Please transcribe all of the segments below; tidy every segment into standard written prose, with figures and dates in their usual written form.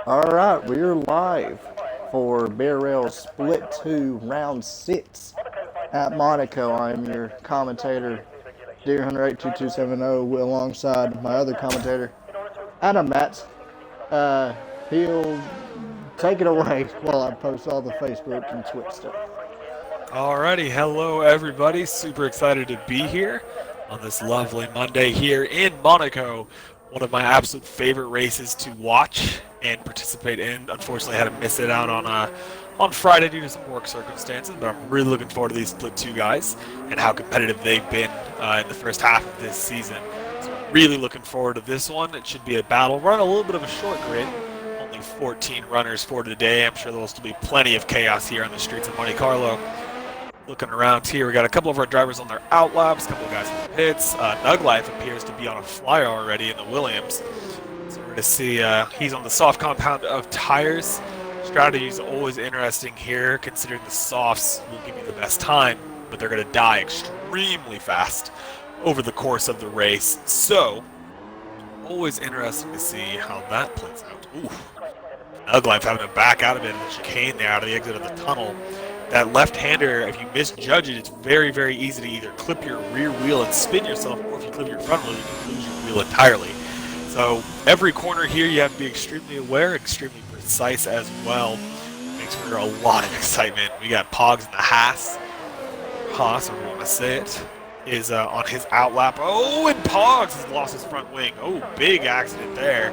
All right, we're live for Bear Rail Split 2, Round 6 at Monaco. I'm your commentator, Deer Hunter 82270, alongside my other commentator, Adam Matz. He'll take it away while I post all the Facebook and Twitch stuff. Alrighty, hello everybody. Super excited to be here on this lovely Monday here in Monaco. One of my absolute favorite races to watch and participate in. Unfortunately, I had to miss it out on Friday due to some work circumstances, but I'm really looking forward to these Split 2 guys and how competitive they've been in the first half of this season. So really looking forward to this one. It should be a battle. We're on a little bit of a short grid. Only 14 runners for today. I'm sure there'll still be plenty of chaos here on the streets of Monte Carlo. Looking around here, we got a couple of our drivers on their out laps, a couple of guys in the pits. Nug Life appears to be on a flyer already in the Williams. So we're going to see he's on the soft compound of tires. Strategy is always interesting here, considering the softs will give you the best time, but they're going to die extremely fast over the course of the race. So, always interesting to see how that plays out. Ooh. Nug Life having to back out of it in the chicane there, out of the exit of the tunnel. That left-hander, if you misjudge it, it's very, very easy to either clip your rear wheel and spin yourself, or if you clip your front wheel, you can lose your wheel entirely. So every corner here, you have to be extremely aware, extremely precise as well. Makes for a lot of excitement. We got Pogs in the Haas, however you want to say it, is on his outlap. Oh, and Pogs has lost his front wing. Oh, big accident there.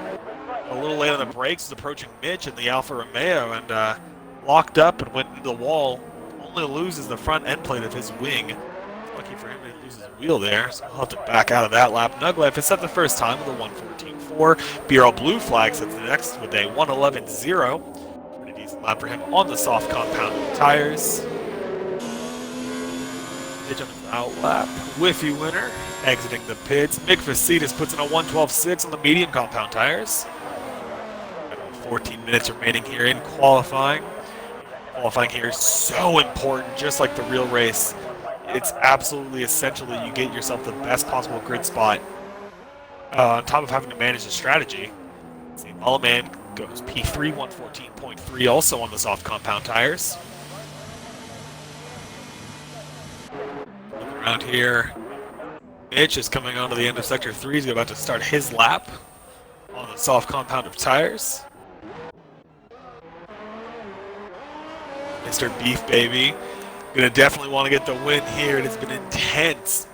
A little late on the brakes, is approaching Mitch in the Alfa Romeo, and locked up and went into the wall. Only loses the front end plate of his wing. Lucky for him, he didn't lose his wheel there, so he'll have to back out of that lap. Nug Life is set the first time with a 1:14.4. BRL Blue Flag sets the next with a 1:11.0. Pretty decent lap for him on the soft compound tires. Pitch on his out lap. Whiffy winner, exiting the pits. Mick Facetis puts in a 1:12.6 on the medium compound tires. 14 minutes remaining here in qualifying. Qualifying here is so important, just like the real race. It's absolutely essential that you get yourself the best possible grid spot on top of having to manage the strategy. See, Mulliman goes P3, 114.3, also on the soft compound tires. Look around here. Mitch is coming onto the end of Sector 3. He's about to start his lap on the soft compound of tires. Mr. Beef Baby, gonna definitely want to get the win here. It has been intense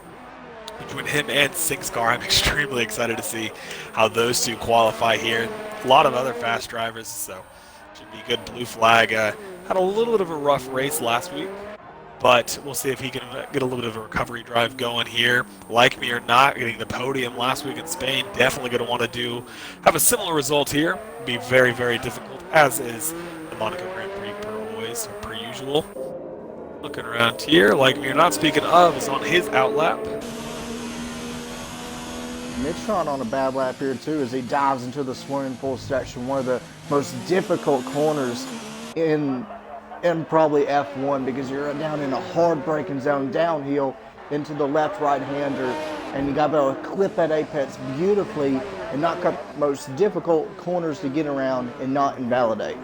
between him and Sinkscar. I'm extremely excited to see how those two qualify here. A lot of other fast drivers, so should be good. Blue Flag had a little bit of a rough race last week, but we'll see if he can get a little bit of a recovery drive going here. Like me or not, getting the podium last week in Spain, definitely going to want to have a similar result here. Be very, very difficult, as is the Monaco Grand Prix per usual. Looking around here, like me or not, speaking of, is on his outlap. Mitchon on a bad lap here too as he dives into the swimming pool section, one of the most difficult corners in probably F1, because you're down in a hard braking zone downhill into the left right-hander, and you got to be able to clip that apex beautifully and knock up most difficult corners to get around and not invalidate.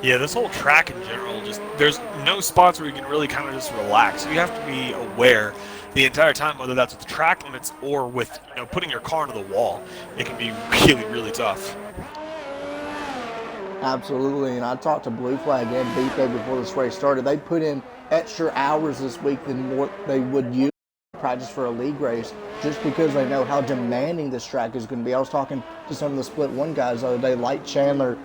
Yeah, this whole track in general, just there's no spots where you can really kind of just relax. You have to be aware the entire time, whether that's with the track limits or with putting your car into the wall. It can be really, really tough. Absolutely, and I talked to Blue Flag and Beefy before this race started. They put in extra hours this week than what they would use to practice for a league race, just because they know how demanding this track is going to be. I was talking to some of the Split 1 guys the other day, like Chandler,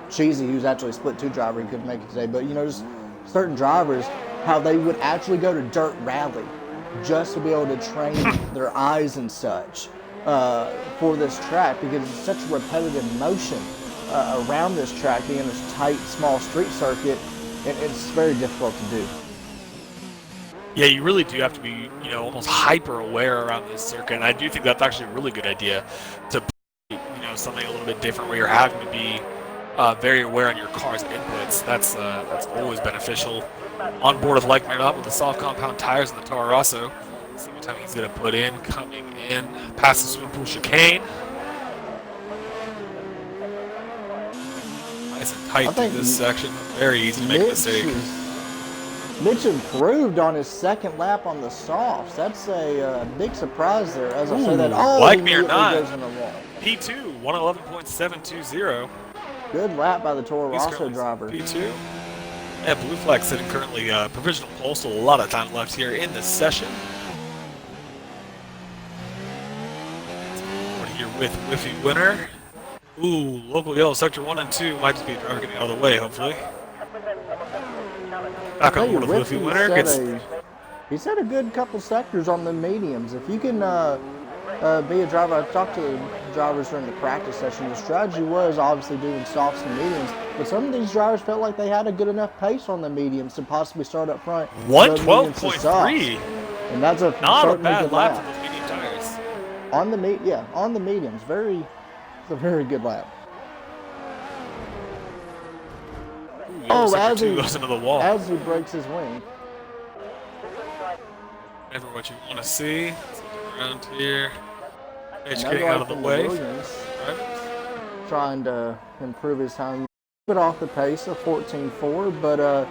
Cheesy, who's actually a Split 2 driver. He couldn't make it today, but just certain drivers, how they would actually go to dirt rally just to be able to train their eyes and such for this track, because it's such a repetitive motion around this track, being this tight, small street circuit. It's very difficult to do. Yeah, you really do have to be, almost hyper aware around this circuit, and I do think that's actually a really good idea to something a little bit different where you're having to be very aware on your car's inputs. That's always beneficial. On board with like me or not with the soft compound tires and the Toro Rosso. See what time he's going to put in. Coming in past the swimming pool chicane. Nice and tight I through think this section. Very easy to make a mistake. Mitch improved on his second lap on the softs. That's a big surprise there. As I say that, like he me or immediately not, goes in the wall. P2, 111.720. Good lap by the Toro He's Rosso currently driver. P2. Yeah, Blue Flag sitting currently provisional pole, so a lot of time left here in this session. We're here with Whiffy Winner. Ooh, local yellow sector 1 and 2 might just be a driver getting out of the way, hopefully. Back on board with Whiffy Winner. He's had a good couple sectors on the mediums. If you can be a driver, I talked to the drivers during the practice session. The strategy was obviously doing softs and mediums, but some of these drivers felt like they had a good enough pace on the mediums to possibly start up front. 112.3. And that's not a bad good lap for those medium tires. On the mediums, it's a very good lap. Ooh, as he goes into the wall. As he breaks his wing. Never what you want to see. Around here. Edge getting out of the way. Trying to improve his time. Bit off the pace of 14.4, but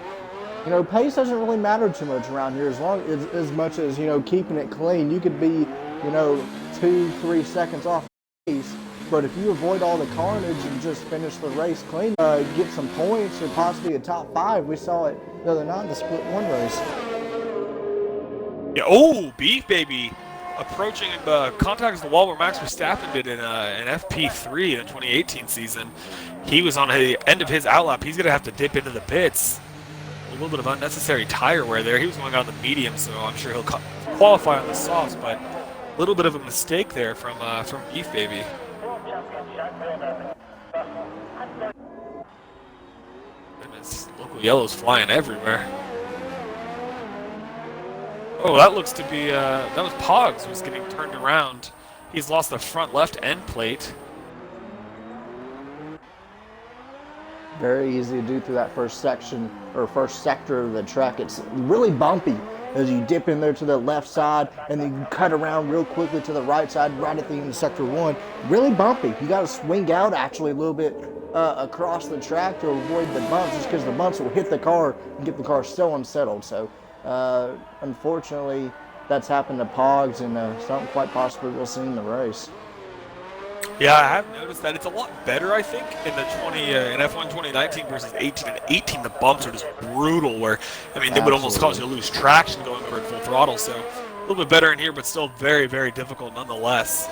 pace doesn't really matter too much around here as much as keeping it clean. You could be 2-3 seconds off pace, but if you avoid all the carnage and just finish the race clean, get some points or possibly a top 5. We saw it the other night in the split 1 race. Yeah, oh, Beef Baby approaching contacts the wall where Max Verstappen did in FP3 in the 2018 season. He was on the end of his outlap. He's going to have to dip into the pits. A little bit of unnecessary tire wear there. He was going on the medium, so I'm sure he'll qualify on the softs, but a little bit of a mistake there from Beef Baby. Goodness, local yellow's flying everywhere. Oh, that looks to be, that was Pogs who was getting turned around. He's lost the front left end plate. Very easy to do through that first section, or first sector of the track. It's really bumpy as you dip in there to the left side, and then you cut around real quickly to the right side, right at the end of sector 1. Really bumpy. You got to swing out actually a little bit across the track to avoid the bumps, just because the bumps will hit the car and get the car so unsettled. So unfortunately, that's happened to Pogs, and something quite possibly we'll see in the race. Yeah, I have noticed that it's a lot better, I think, in the in F1 2019 versus 18. And 18, the bumps are just brutal. Where they would almost cause you to lose traction going over at full throttle. So a little bit better in here, but still very, very difficult nonetheless.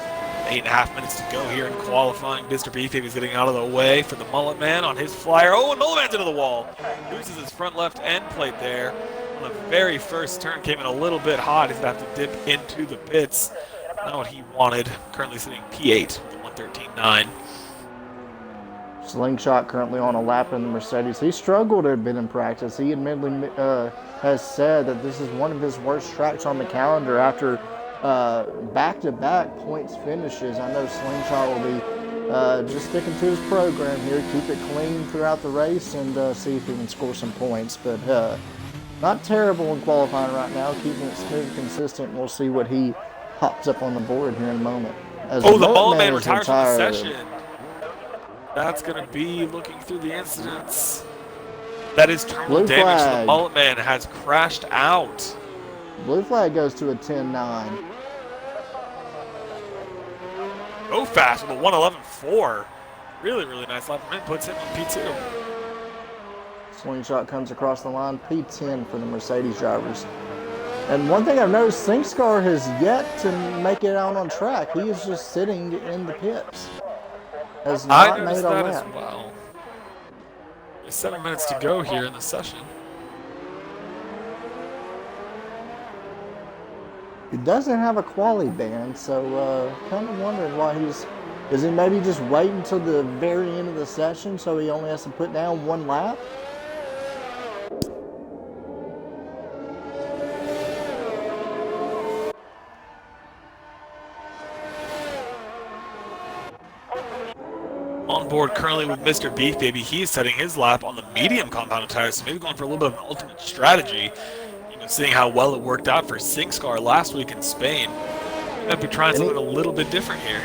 8.5 minutes to go here in qualifying. Mr. Beefy is getting out of the way for the Mullet Man on his flyer. Oh, and Mullet Man's into the wall. Loses his front left end plate there. On the very first turn, came in a little bit hot. He's going to have to dip into the pits. Not what he wanted. Currently sitting P8 with a 113.9. Slingshot currently on a lap in the Mercedes. He struggled a bit in practice. He admittedly has said that this is one of his worst tracks on the calendar after back-to-back points finishes. I know Slingshot will be just sticking to his program here, keep it clean throughout the race, and see if he can score some points. But not terrible in qualifying right now, keeping it smooth and consistent. We'll see what he pops up on the board here in a moment. As the Mullet Man retires from the session. That's going to be looking through the incidents. That is terminal damage. So the Mullet Man has crashed out. Blue flag goes to a 10.9. Go fast with a 111.4. Really, really nice lap from him. Puts him on P2. Slingshot comes across the line. P10 for the Mercedes drivers. And one thing I've noticed, SingScar has yet to make it out on track. He is just sitting in the pits. Has not made a lap. As well. There's 7 minutes to go here in the session. He doesn't have a quali ban, so kind of wondering why is he maybe just waiting until the very end of the session so he only has to put down one lap? On board currently with Mr. Beef Baby. He's setting his lap on the medium compounded tires, so maybe going for a little bit of an ultimate strategy. Seeing how well it worked out for SingScar last week in Spain. He might be trying something a little bit different here.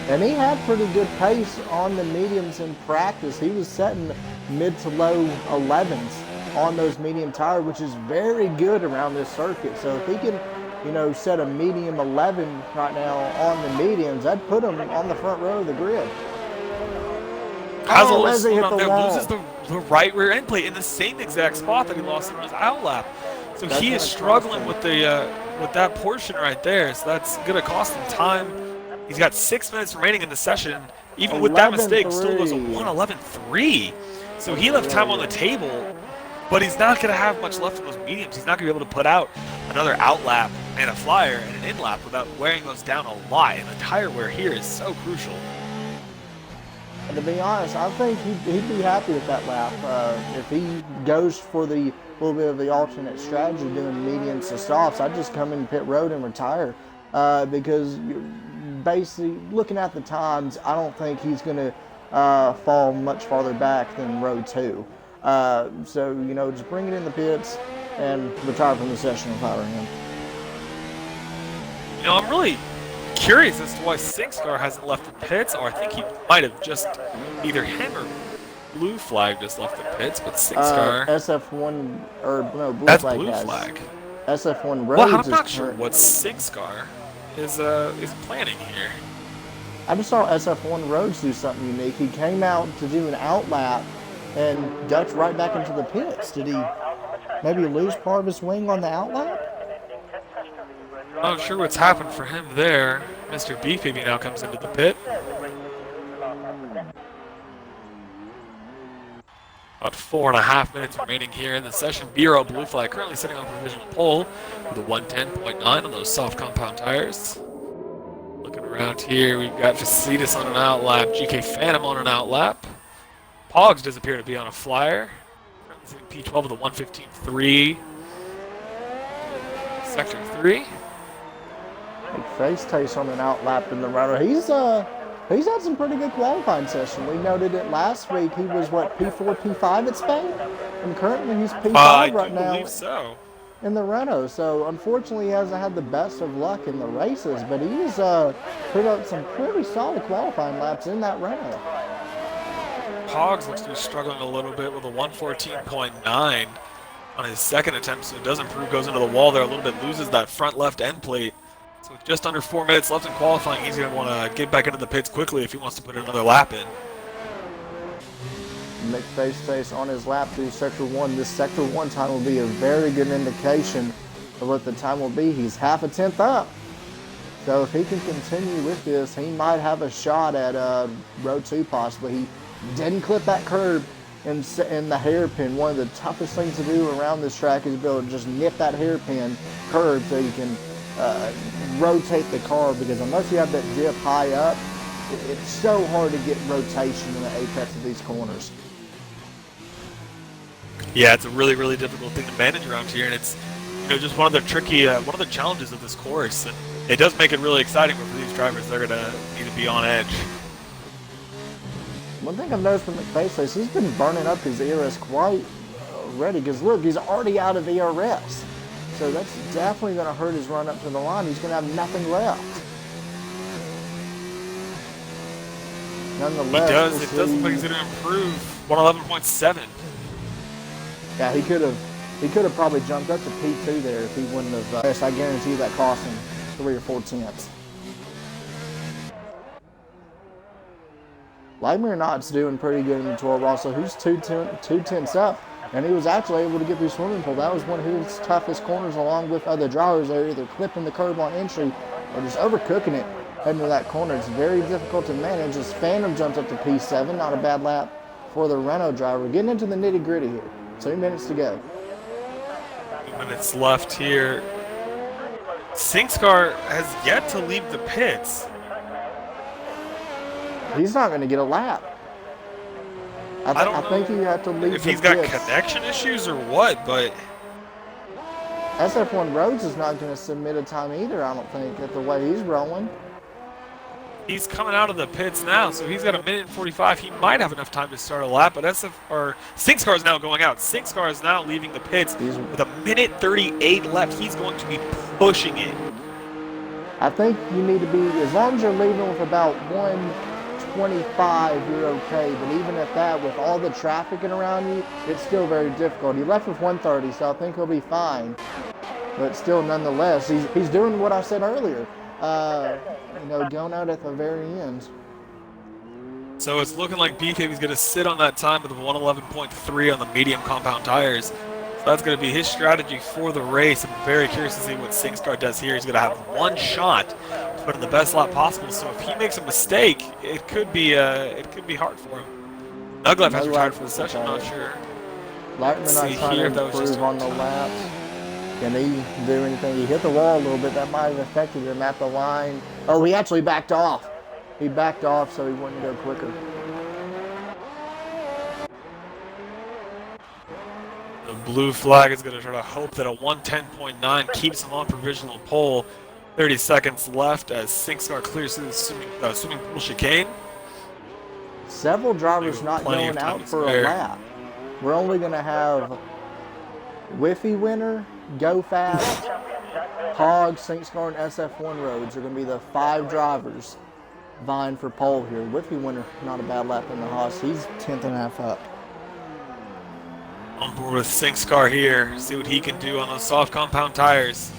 And he had pretty good pace on the mediums in practice. He was setting mid to low 11s on those medium tires, which is very good around this circuit. So if he can, set a medium 11 right now on the mediums, that'd put him on the front row of the grid. Has a little as he hit slowdown the there, wall. loses the right rear end plate in the same exact spot that he lost in his outlap. So he is struggling with with that portion right there. So that's going to cost him time. He's got 6 minutes remaining in the session. Even with that mistake, still goes a 1:11.3. So he left time on the table, but he's not going to have much left in those mediums. He's not going to be able to put out another outlap and a flyer and an inlap without wearing those down a lot. And the tire wear here is so crucial. And to be honest, I think he'd be happy with that lap. If he goes for the little bit of the alternate strategy, doing mediums to softs, I'd just come in pit road and retire. Because basically, looking at the times, I don't think he's going to fall much farther back than row 2. So, just bring it in the pits and retire from the session if I were him. I'm really curious as to why SingScar hasn't left the pits, or I think he might have just either him or Blue Flag just left the pits, but SingScar. SF1 or no, Blue that's Flag Blue has. Flag. SF1 Roads. Well, I'm not sure what SingScar is planning here. I just saw SF1 Roads do something unique. He came out to do an outlap and ducked right back into the pits. Did he maybe lose part of his wing on the outlap? Not sure what's happened for him there. Mr. Beefy now comes into the pit. About 4.5 minutes remaining here in the session. Bureau Blue Flag currently sitting on provisional pole with a 110.9 on those soft compound tires. Looking around here, we've got Facitas on an outlap, GK Phantom on an outlap. Pogs does appear to be on a flyer. P12 with a 115.3. Sector 3. Face taste on an outlap in the runner. He's had some pretty good qualifying session. We noted it last week. He was P4, P5 at Spain, and currently he's P5 right now. I believe so. In the Renault. So unfortunately, he hasn't had the best of luck in the races, but he's put up some pretty solid qualifying laps in that Renault. Pogs looks to be struggling a little bit with a 114.9 on his second attempt, so it does improve, goes into the wall there a little bit, loses that front left end plate. So with just under 4 minutes left in qualifying, he's going to want to get back into the pits quickly if he wants to put another lap in. McFaceface on his lap through Sector 1. This Sector 1 time will be a very good indication of what the time will be. He's half a tenth up. So if he can continue with this, he might have a shot at row 2 possibly. He didn't clip that curb in the hairpin. One of the toughest things to do around this track is to be able to just nip that hairpin curb so you can rotate the car, because unless you have that dip high up, it's so hard to get rotation in the apex of these corners. Yeah, it's a really, really difficult thing to manage around here, and it's just one of the tricky, one of the challenges of this course. And it does make it really exciting, but for these drivers, they're going to need to be on edge. One thing I've noticed with McFaceface, he's been burning up his ERS quite already, because look, he's already out of ERS. So that's definitely going to hurt his run up to the line. He's going to have nothing left. Nonetheless, it does look like he's going to improve 111.7. Yeah, he could have probably jumped up to P2 there if he wouldn't have. Yes, I guarantee you that cost him 3 or 4 tenths. Vladimir Knott's doing pretty good in the 12 also. He's 2 tenths up, and he was actually able to get through swimming pool. That was one of his toughest corners, along with other drivers. They're either clipping the curb on entry or just overcooking it heading to that corner. It's very difficult to manage. His Phantom jumps up to P7. Not a bad lap for the Renault driver. Getting into the nitty-gritty here. 2 minutes to go. 2 minutes left here. SingScar has yet to leave the pits. He's not going to get a lap. I think you have to leave if the he's got pits. connection issues or what, but SF1 Rhodes is not going to submit a time either, I don't think, at the way he's rolling. he's coming out of the pits now, so he's got a minute and 45. He might have enough time to start a lap, but SingScar is now going out. SingScar is now leaving the pits with a minute 38 left. He's going to be pushing it. I think you need to be, as long as you're leaving with about 125, you're okay. But even at that, with all the traffic around you, it's still very difficult. He left with 130, so I think he'll be fine. But still, nonetheless, he's doing what I said earlier. Going out at the very end. So it's looking like B-Baby's going to sit on that time with a 111.3 on the medium compound tires. So that's going to be his strategy for the race. I'm very curious to see what SingStar does here. He's going to have one shot to put in the best lap possible. So if he makes a mistake, it could be hard for him. Nuglife has retired for the session. I'm not sure. Lightman not trying to improve on the laps. Can he do anything? He hit the wall a little bit. That might have affected him at the line. Oh, he actually backed off. He backed off so he wouldn't go quicker. The blue flag is going to try to hope that a 110.9 keeps him on provisional pole. 30 seconds left as SingStar clears through the swimming pool chicane. Several drivers not going out for a lap. We're only going to have Whiffy winner, Go Fast, Hog, SingStar, and SF1 roads are going to be the 5 drivers vying for pole here. Whiffy winner, not a bad lap in the Haas. He's 10th and a half up. On board with SingStar here. See what he can do on those soft compound tires.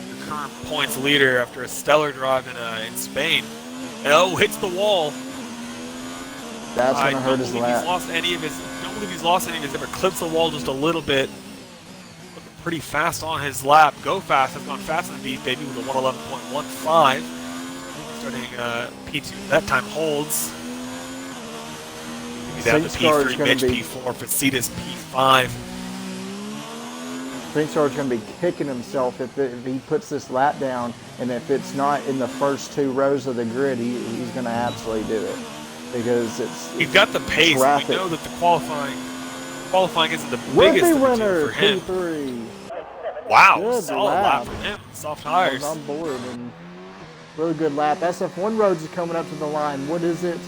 The current points leader after a stellar drive in Spain. Oh, hits the wall. That's going to hurt his lap. Don't believe he's lost any of his ever. Clips the wall just a little bit. Looking pretty fast on his lap. Go Fast has gone faster than B-Baby with a 111.15. Starting P2. That time holds. Down to P3, Mitch P4, Facetas P5. SingStar's going to be kicking himself if he puts this lap down, and if it's not in the first 2 rows of the grid, he's going to absolutely do it. Because he's got the pace. Traffic. We know that the qualifying isn't the biggest of the two for him. P3. Wow, good solid lap for him. Soft tires. On board and really good lap. SF1 roads is coming up to the line. What is it?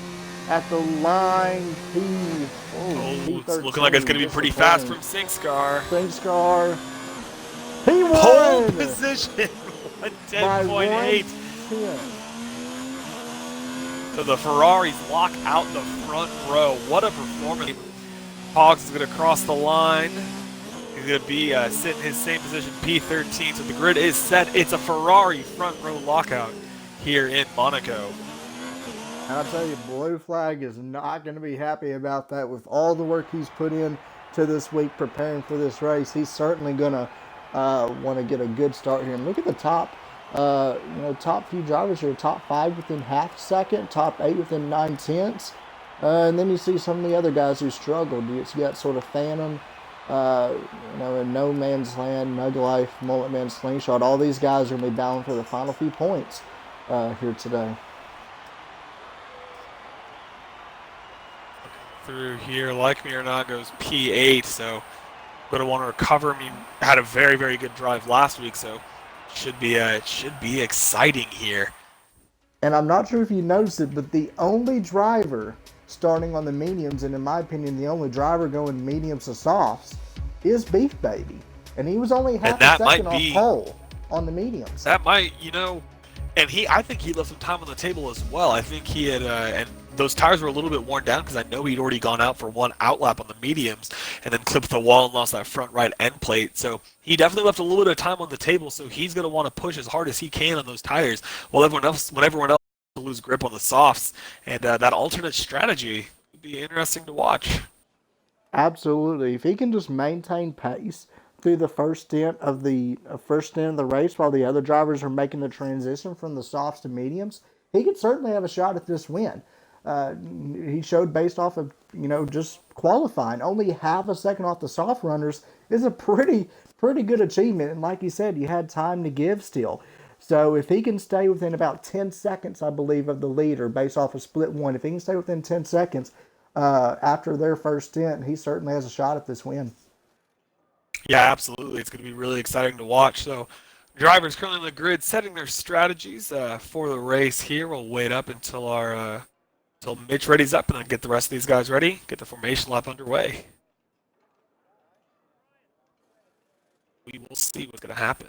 At the line, it's looking like it's going to be pretty fast from SingStar. SingStar. He won! Pole position, 10.8. So the Ferraris lock out the front row. What a performance. Hogs is going to cross the line. He's going to be sitting in his same position, P13. So the grid is set. It's a Ferrari front row lockout here in Monaco. And I'll tell you, Blue Flag is not going to be happy about that. With all the work he's put in to this week preparing for this race, he's certainly going to want to get a good start here. And look at the top, top few drivers here. Top 5 within half a second, top 8 within 9/10. And then you see some of the other guys who struggled. You got sort of Phantom, in No Man's Land, Nuglife, Mullet Man, Slingshot. All these guys are going to be battling for the final few points here today. Through here, like me or not, goes P8, so going to want to recover. I mean, had a very, very good drive last week, so it should be exciting here. And I'm not sure if you noticed it, but the only driver starting on the mediums, and in my opinion, the only driver going mediums to softs, is Beef Baby, and he was only half a second off pole on the mediums. That might, and I think he left some time on the table as well. I think he had, and those tires were a little bit worn down because I know he'd already gone out for one outlap on the mediums and then clipped the wall and lost that front right end plate. So he definitely left a little bit of time on the table. So he's going to want to push as hard as he can on those tires while everyone else will lose grip on the softs. And that alternate strategy would be interesting to watch. Absolutely. If he can just maintain pace through the first stint of the race while the other drivers are making the transition from the softs to mediums, he could certainly have a shot at this win. He showed based off of, just qualifying, only half a second off the soft runners is a pretty good achievement. And like you said, you had time to give still. So if he can stay within about 10 seconds, I believe, of the leader based off of split 1, if he can stay within 10 seconds after their first stint, he certainly has a shot at this win. Yeah, absolutely. It's going to be really exciting to watch. So drivers currently on the grid setting their strategies for the race here. We'll wait up until until Mitch readies up and then get the rest of these guys ready, get the formation lap underway. We will see what's going to happen.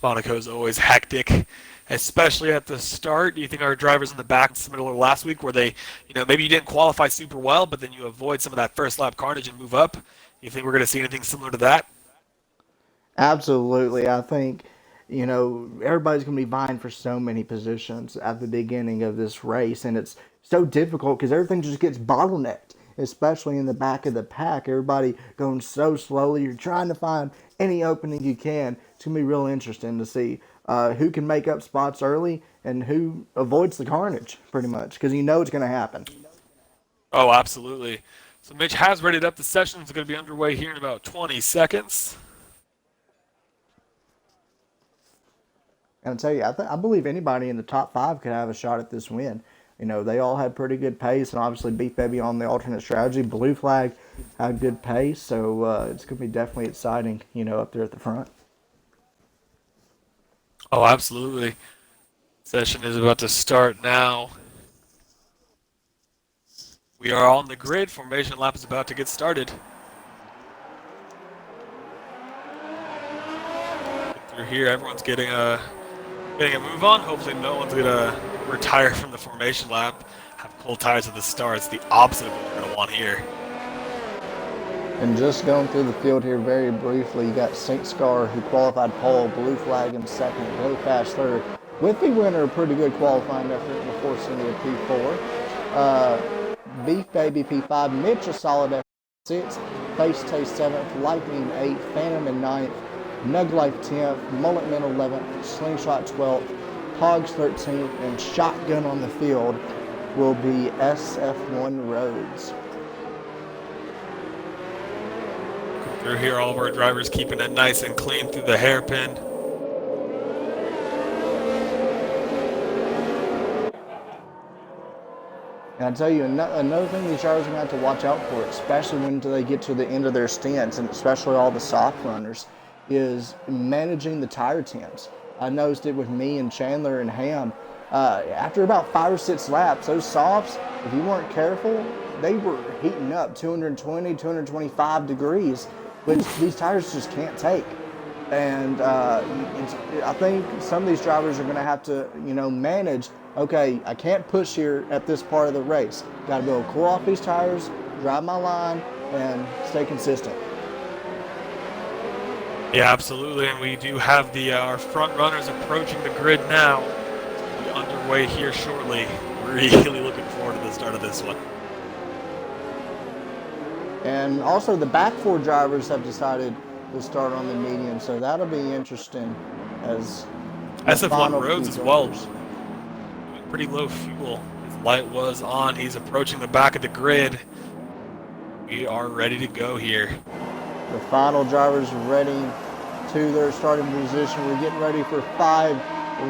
Monaco's always hectic, especially at the start. Do you think our drivers in the back similar last week where they, maybe you didn't qualify super well, but then you avoid some of that first lap carnage and move up? You think we're going to see anything similar to that? Absolutely. I think, everybody's going to be vying for so many positions at the beginning of this race, and it's so difficult because everything just gets bottlenecked, especially in the back of the pack. Everybody going so slowly. You're trying to find any opening you can. It's going to be real interesting to see who can make up spots early and who avoids the carnage, pretty much, because it's going to happen. Oh, absolutely. So Mitch has readied up. The session is going to be underway here in about 20 seconds. And I tell you, I believe anybody in the top 5 could have a shot at this win. They all had pretty good pace, and obviously Beef Baby on the alternate strategy. Blue Flag had good pace, so it's going to be definitely exciting, up there at the front. Oh, absolutely. Session is about to start now. We are on the grid. Formation lap is about to get started. Through here, everyone's getting a move on. Hopefully no one's going to retire from the formation lap, have cold tires at the start. It's the opposite of what we're going to want here. And just going through the field here very briefly, you got Saint Scar, who qualified pole, Blue Flag in second, Go Fast third. Whitby winner, a pretty good qualifying effort before seeing a P4. Beef Baby P5, Mitch a solid effort 6th, Face Taste 7th, Lightning 8th, Phantom in 9th, Nug Life 10th, Mullet Man 11th, Slingshot 12th, Pogs 13th, and Shotgun on the field will be SF1 Rhodes. Through here, all of our drivers keeping it nice and clean through the hairpin. And I tell you, another thing these drivers are going to have to watch out for, especially when they get to the end of their stints, and especially all the soft runners, is managing the tire temps. I noticed it with me and Chandler and Ham. After about 5 or 6 laps, those softs, if you weren't careful, they were heating up 220, 225 degrees, which these tires just can't take. And I think some of these drivers are going to have to, manage, okay, I can't push here at this part of the race. Got to go cool off these tires, drive my line, and stay consistent. Yeah, absolutely, and we do have our front runners approaching the grid now. We'll be underway here shortly. Really looking forward to the start of this one. And also the back 4 drivers have decided to start on the medium, so that'll be interesting as SF1 Rhodes as well. Pretty low fuel. His light was on. He's approaching the back of the grid. We are ready to go here. The final drivers are ready to their starting position. We're getting ready for 5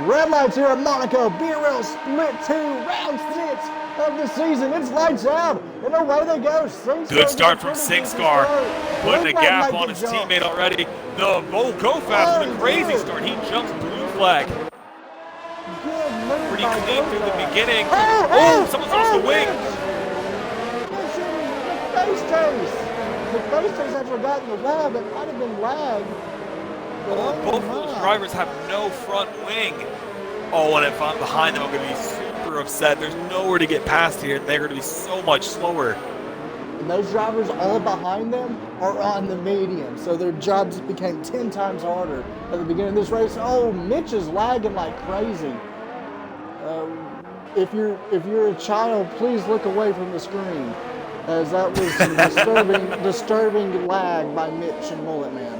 red lights here at Monaco. BRL Split 2, round 6 of the season. It's lights out, and away they go. Good start from Singscar, putting a gap on his teammate already. The Go Fast with a crazy start. He jumps Blue Flag. Pretty clean through the beginning. Oh, someone's lost the wing. Face chase. The face chase actually got in the wall, but might have been lag. Both of those drivers have no front wing. Oh, and if I'm behind them, I'm going to be super upset. There's nowhere to get past here, and they're going to be so much slower. And those drivers all behind them are on the medium, so their jobs became 10 times harder at the beginning of this race. Oh, Mitch is lagging like crazy. If you're a child, please look away from the screen, as that was some disturbing lag by Mitch and Mullet Man.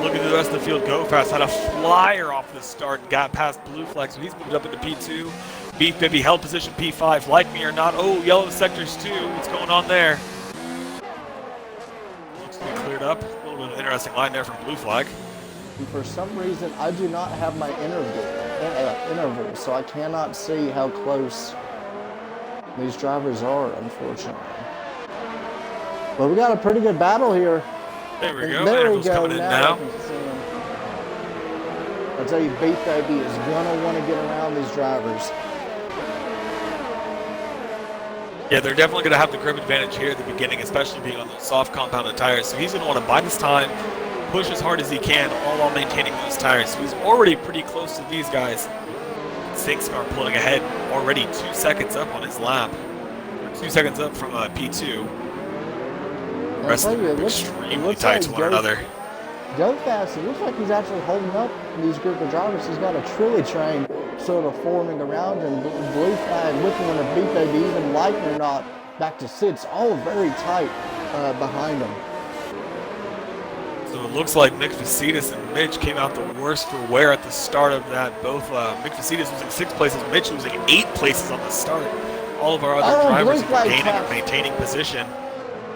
Look at the rest of the field. Go Fast had a flyer off the start and got past Blue Flag, so he's moved up into P2. Beef Baby held position P5. Like me or not, oh, yellow sectors 2. What's going on there? Looks to be cleared up. A little bit of an interesting line there from Blue Flag. And for some reason, I do not have my interval, so I cannot see how close these drivers are, unfortunately. But we got a pretty good battle here. There we go. There we Interval's go. coming in now. I'll tell you, Beef Baby is going to want to get around these drivers. Yeah, they're definitely going to have the grip advantage here at the beginning, especially being on those soft compounded tires. So he's going to want to bide his time, push as hard as he can, all while maintaining those tires. So he's already pretty close to these guys. SingScar pulling ahead, already 2 seconds up on his lap. 2 seconds up from P2. The rest of them are extremely tight to one another. Go Fast, it looks like he's actually holding up these group of drivers. He's got a Trilly train sort of forming around him. Blue flag, looking when a beat maybe even Lightning or not, back to six, all very tight behind him. So it looks like Nick Vicitis and Mitch came out the worst for wear at the start of that. Both Nick Vicitis losing 6 places, Mitch losing 8 places on the start. All of our other drivers are maintaining position.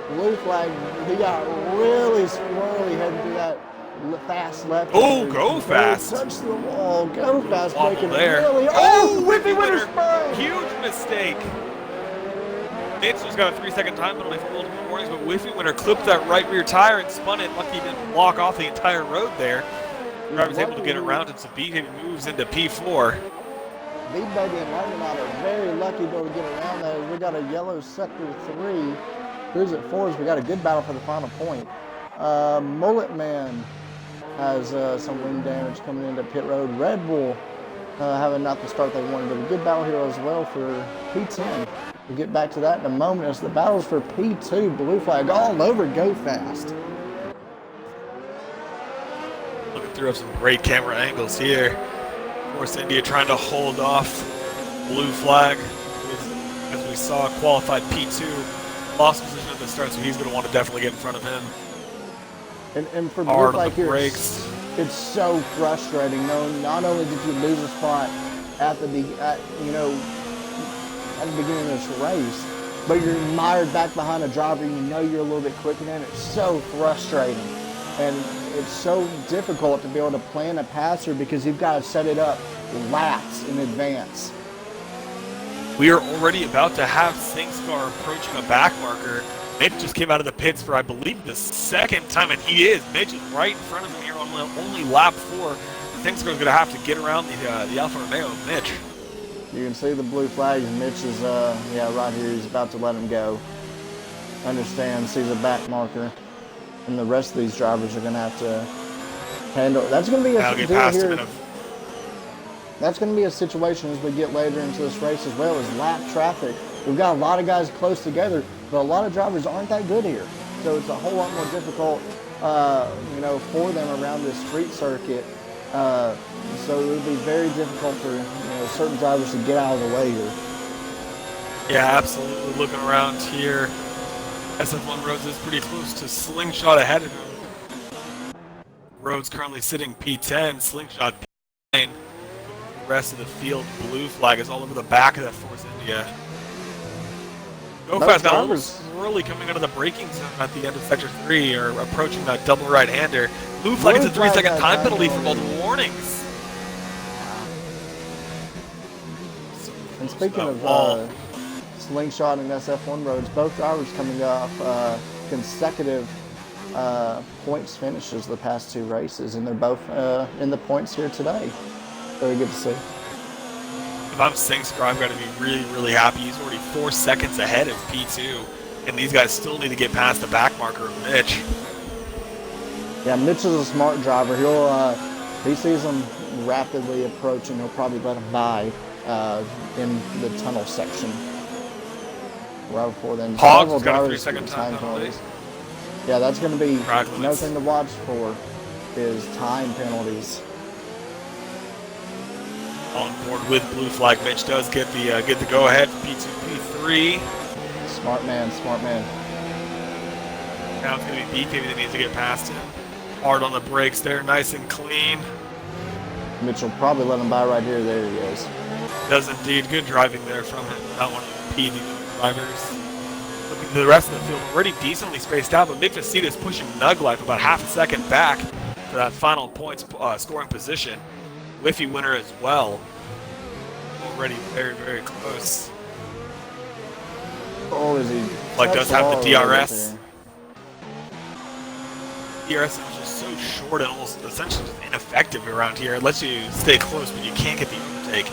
Blue flag, he got really squirrely heading through that fast left. Oh, Go Fast. Touch the wall. Go Fast breaking there. Really. Oh, Whippy Winner spray. Huge mistake. Mitch just got a 3-second time penalty for multiple warnings, but Whiffy Winner clipped that right rear tire and spun it. Lucky he didn't block off the entire road there. The driver was able to get around it, so B-Baby moves into P4. B-Baby and Lightning are very lucky to be able to get around that. We got a yellow sector 3. Cruise at 4s. We got a good battle for the final point. Mullet Man has some wing damage coming into pit road. Red Bull having not the start they wanted, but a good battle here as well for P10. We'll get back to that in a moment as the battles for P2. Blue flag all over Go Fast. Looking through some great camera angles here. Force India trying to hold off Blue flag. As we saw, qualified P2. Lost position at the start, so he's going to want to definitely get in front of him. And for Blue flag here, it's so frustrating knowing not only did you lose a spot at the beginning of this race, but you're mired back behind a driver you know you're a little bit quicker than. It's so frustrating. And it's so difficult to be able to plan a passer because you've got to set it up laps in advance. We are already about to have SingScar approaching a back marker. Mitch just came out of the pits for, I believe, the 2nd time, and he is. Mitch is right in front of him here on only lap 4. SingScar is going to have to get around the Alfa Romeo of Mitch. You can see the blue flags. Mitch is, right here. He's about to let him go. Understand, sees a back marker. And the rest of these drivers are going to have to handle. That's going to be That's going to be a situation as we get later into this race as well as lap traffic. We've got a lot of guys close together, but a lot of drivers aren't that good here. So it's a whole lot more difficult, for them around this street circuit. So it would be very difficult for certain drivers to get out of the way here. Yeah, absolutely. Looking around here, SF1 Rhodes is pretty close to Slingshot ahead of him. Rhodes currently sitting P10, Slingshot P9. The rest of the field, blue flag is all over the back of that Force India. Go Fast now almost really coming out of the braking zone at the end of Sector 3 or approaching that double right-hander. Blue flag is a 3-second time penalty for both warnings. And speaking of Slingshot and SF1 Rhodes, both drivers coming off consecutive points finishes the past 2 races, and they're both in the points here today. Very good to see. If I'm SingScar, I've got to be really, really happy. He's already 4 seconds ahead of P2, and these guys still need to get past the back marker of Mitch. Yeah, Mitch is a smart driver. He sees them rapidly approaching. He'll probably let them by in the tunnel section. Right before then. Hogg's got a 3-second time penalty. Yeah, that's going to be another thing to watch for is time penalties. On board with blue flag, Mitch does get the go ahead for P2, P3. Smart man. Now it's going to be B-Baby that needs to get past him. Hard on the brakes there, nice and clean. Mitch will probably let him by right here. There he is. Does indeed. Good driving there from him. Not one of the PD drivers. Looking to the rest of the field, already decently spaced out, but Nick Vicitis pushing Nug Life about half a second back to that final points scoring position. Whiffy Winner as well. Already very, very close. Oh, is he? Like does have the DRS. DRS is just so short and almost essentially just ineffective around here. It lets you stay close, but you can't get the overtake.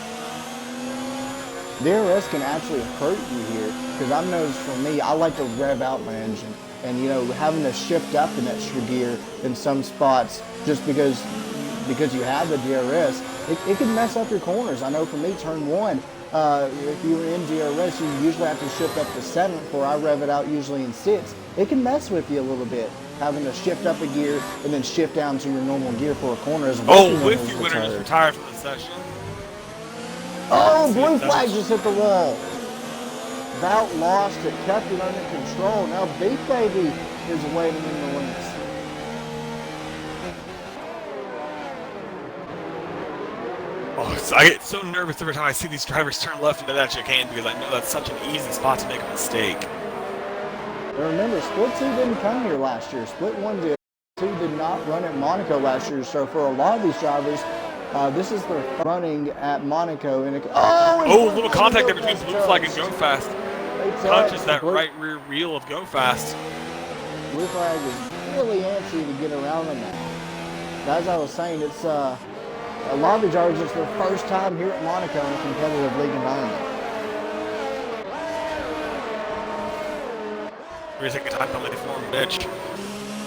DRS can actually hurt you here because I've noticed for me, I like to rev out my engine. And, you know, having to shift up an extra gear in some spots just because you have the DRS, it can mess up your corners. I know for me, turn one, if you were in DRS, you usually have to shift up to 7th, where I rev it out usually in 6th. It can mess with you a little bit, having to shift up a gear and then shift down to your normal gear for a corner as well. Oh, with you winner just retired from the session. Oh, blue flag just hit the wall. About lost it, kept it under control. Now Beef Baby is waiting in the wings. Oh, I get so nervous every time I see these drivers turn left into that chicane because I know that's such an easy spot to make a mistake. And remember, Split 2 didn't come here last year. Split 1 did. 2 did not run at Monaco last year. So for a lot of these drivers, this is their running at Monaco. And a little contact there between Blue Flag and Go Fast. Touches that right rear wheel of Go Fast. Blue Flag is really antsy to get around on that. As I was saying, it's a lot of the drivers, it's their first time here at Monaco in a competitive league environment. We're taking time penalty for Mitch.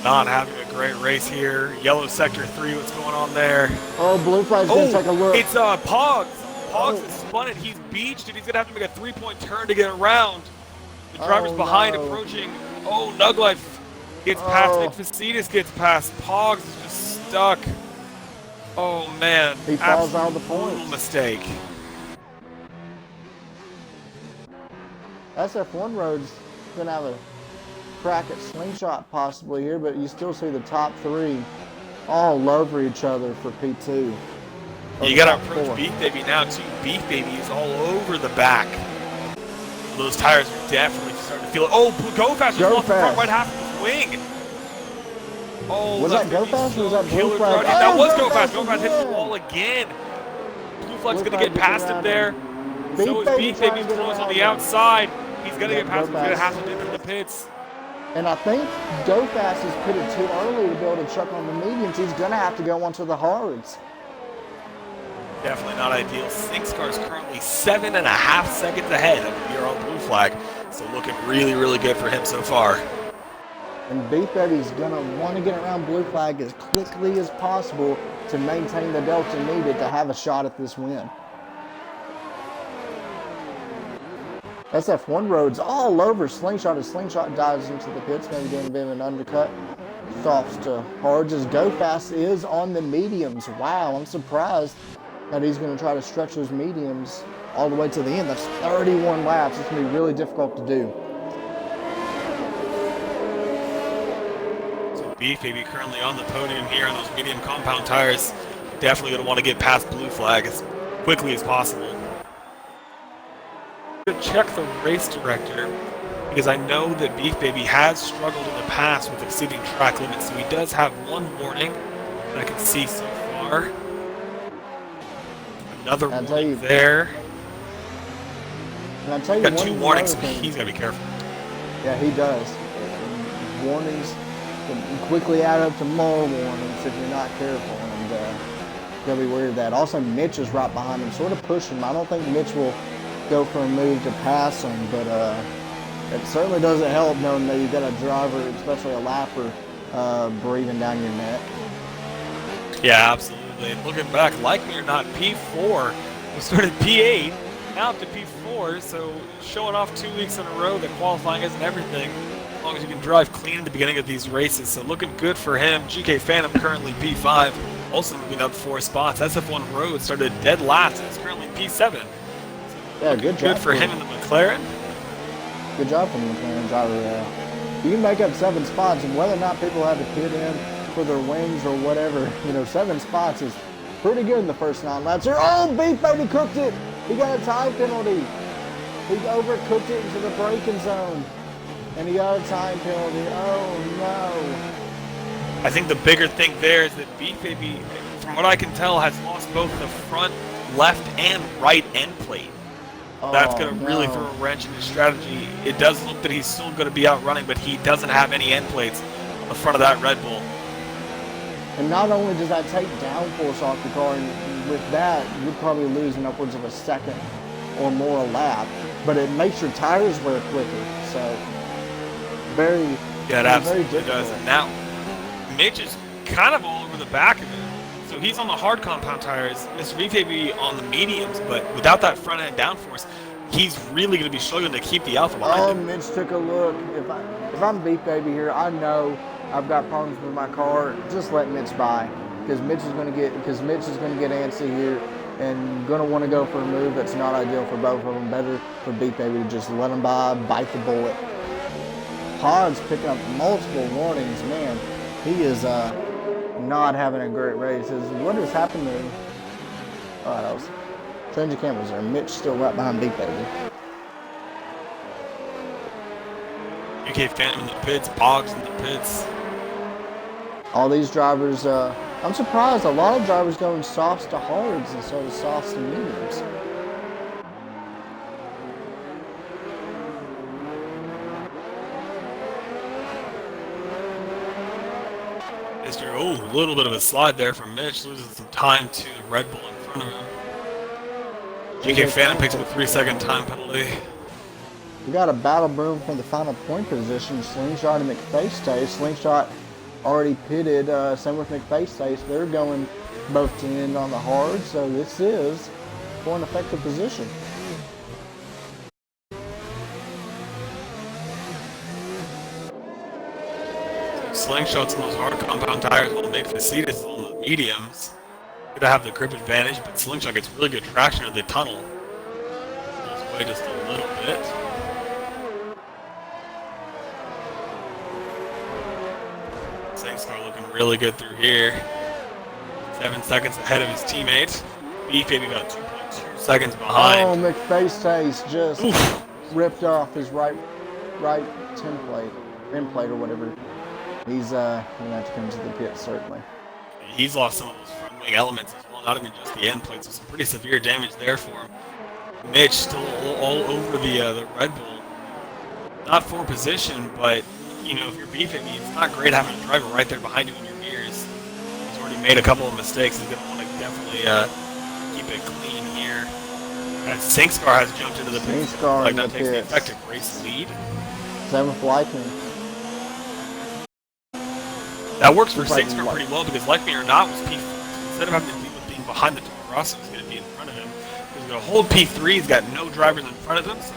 Not having a great race here. Yellow sector 3, what's going on there? Oh, Blue Flag's gonna take a look. It's Pogs. Pogs is spun it. He's beached, and he's gonna have to make a 3-point turn to get around. The driver's behind, approaching. Oh, Nuglife gets past. Nick Facitas gets past. Pogs is just stuck. Oh man, he falls out of the points. Mistake. SF1 Road's gonna have a crack at slingshot possibly here, but you still see the top 3 all over each other for P2. You gotta approach Beef Baby now too. Beef Baby is all over the back. Those tires are definitely starting to feel it. Oh, Go Fast just lost the front right half of his wing. Oh, was that Go Fast or was that Blue Flag? That was Go Fast. Go Fast hits the wall again. Blue Flag's gonna get past him there. So is Beef Baby close on the outside. He's gonna get past him. He's gonna have to dip into the pits. And I think Go Fast is pitted too early to be able to chuck on the mediums. He's gonna have to go onto the hards. Definitely not ideal. Six Car's currently 7.5 seconds ahead of your own Blue Flag. So looking really, really good for him so far. And Beef Baby's gonna want to get around Blue Flag as quickly as possible to maintain the delta needed to have a shot at this win. SF1 Road's all over Slingshot as Slingshot dives into the pits, maybe getting a bit of an undercut. Softs to hards as Go Fast is on the mediums. Wow, I'm surprised that he's going to try to stretch those mediums all the way to the end. That's 31 laps. It's going to be really difficult to do. So Beef Baby currently on the podium here on those medium compound tires. Definitely going to want to get past Blue Flag as quickly as possible. Check the race director because I know that Beef Baby has struggled in the past with exceeding track limits, so he does have one warning that I can see so far. Another warning there. And I'll tell you, got 2 warnings, so he's got to be careful. Yeah, he does. Warnings can quickly add up to more warnings if you're not careful, and you got to be worried of that. Also, Mitch is right behind him, sort of pushing him. I don't think Mitch will go for a move to pass him, but it certainly doesn't help knowing that you've got a driver, especially a lapper, breathing down your neck. Yeah, absolutely. And looking back, like me or not, P4 we started P8, now up to P4, so showing off 2 weeks in a row that qualifying isn't everything, as long as you can drive clean at the beginning of these races. So looking good for him. GK Phantom currently P5, also moving up 4 spots. SF1 Road started dead last and is currently P7. Yeah, good job. Good for him in the McLaren. Good job from the McLaren driver. You can make up 7 spots, and whether or not people had to pit in for their wings or whatever, 7 spots is pretty good in the first 9 laps here. Oh, Beef Baby cooked it. He got a time penalty. He overcooked it into the braking zone, and he got a time penalty. Oh, no. I think the bigger thing there is that Beef Baby, from what I can tell, has lost both the front, left, and right end plate. That's going to really throw a wrench in his strategy. It does look that he's still going to be out running, but he doesn't have any end plates on the front of that Red Bull. And not only does that take downforce off the car, and with that, you're probably losing upwards of a second or more a lap, but it makes your tires wear quicker. So very, Yeah, it It's very absolutely does. difficult. And now, Mitch is kind of all over the back of it. So he's on the hard compound tires, Mr. VKB on the mediums, but without that front end downforce, he's really going to be struggling to keep the alpha behind Oh, him. Mitch took a look. If I'm Beef Baby here, I know I've got problems with my car. Just let Mitch by, because Mitch is going to get antsy here and going to want to go for a move that's not ideal for both of them. Better for Beef Baby to just let him by, bite the bullet. Pod's picking up multiple warnings. Man, he is not having a great race. What has happened to him? Oh, that was change of cameras there. Mitch still right behind Beef Baby. UK Phantom in the pits, Pogs in the pits. All these drivers, I'm surprised a lot of drivers going softs to hards instead of softs to mediums. A little bit of a slide there from Mitch, losing some time to the Red Bull in front of him. UK Phantom picks up a 3-second time penalty. We got a battle broom for the final point position. Slingshot and McFace stays. Slingshot already pitted. Same with McFace stays. They're going both to end on the hard, so this is for an effective position. Slingshots on those hard compound tires will make Facetas on the mediums. Gonna have the grip advantage, but Slingshot gets really good traction in the tunnel. Pulls away just a little bit. Singstar looking really good through here. 7 seconds ahead of his teammate. Beef Baby about 2.2 seconds behind. Oh, McFace stays just ripped off his right end plate or whatever. He's gonna have to come to the pit certainly. He's lost some of those front wing elements as well, not even just the end plates. So some pretty severe damage there for him. Mitch still all over the Red Bull. Not for position, but you know, if you're beefing me, it's not great having a driver right there behind you in your gears. He's already made a couple of mistakes. He's gonna want to definitely keep it clean here. And Singstar has jumped into the pit. Like that takes the effective race lead. Same with Lightning. That works for Singstar pretty well because, like me or not, was instead of having to deal with being behind the Toro Rosso, he's going to be in front of him. He's going to hold P3. He's got no drivers in front of him, so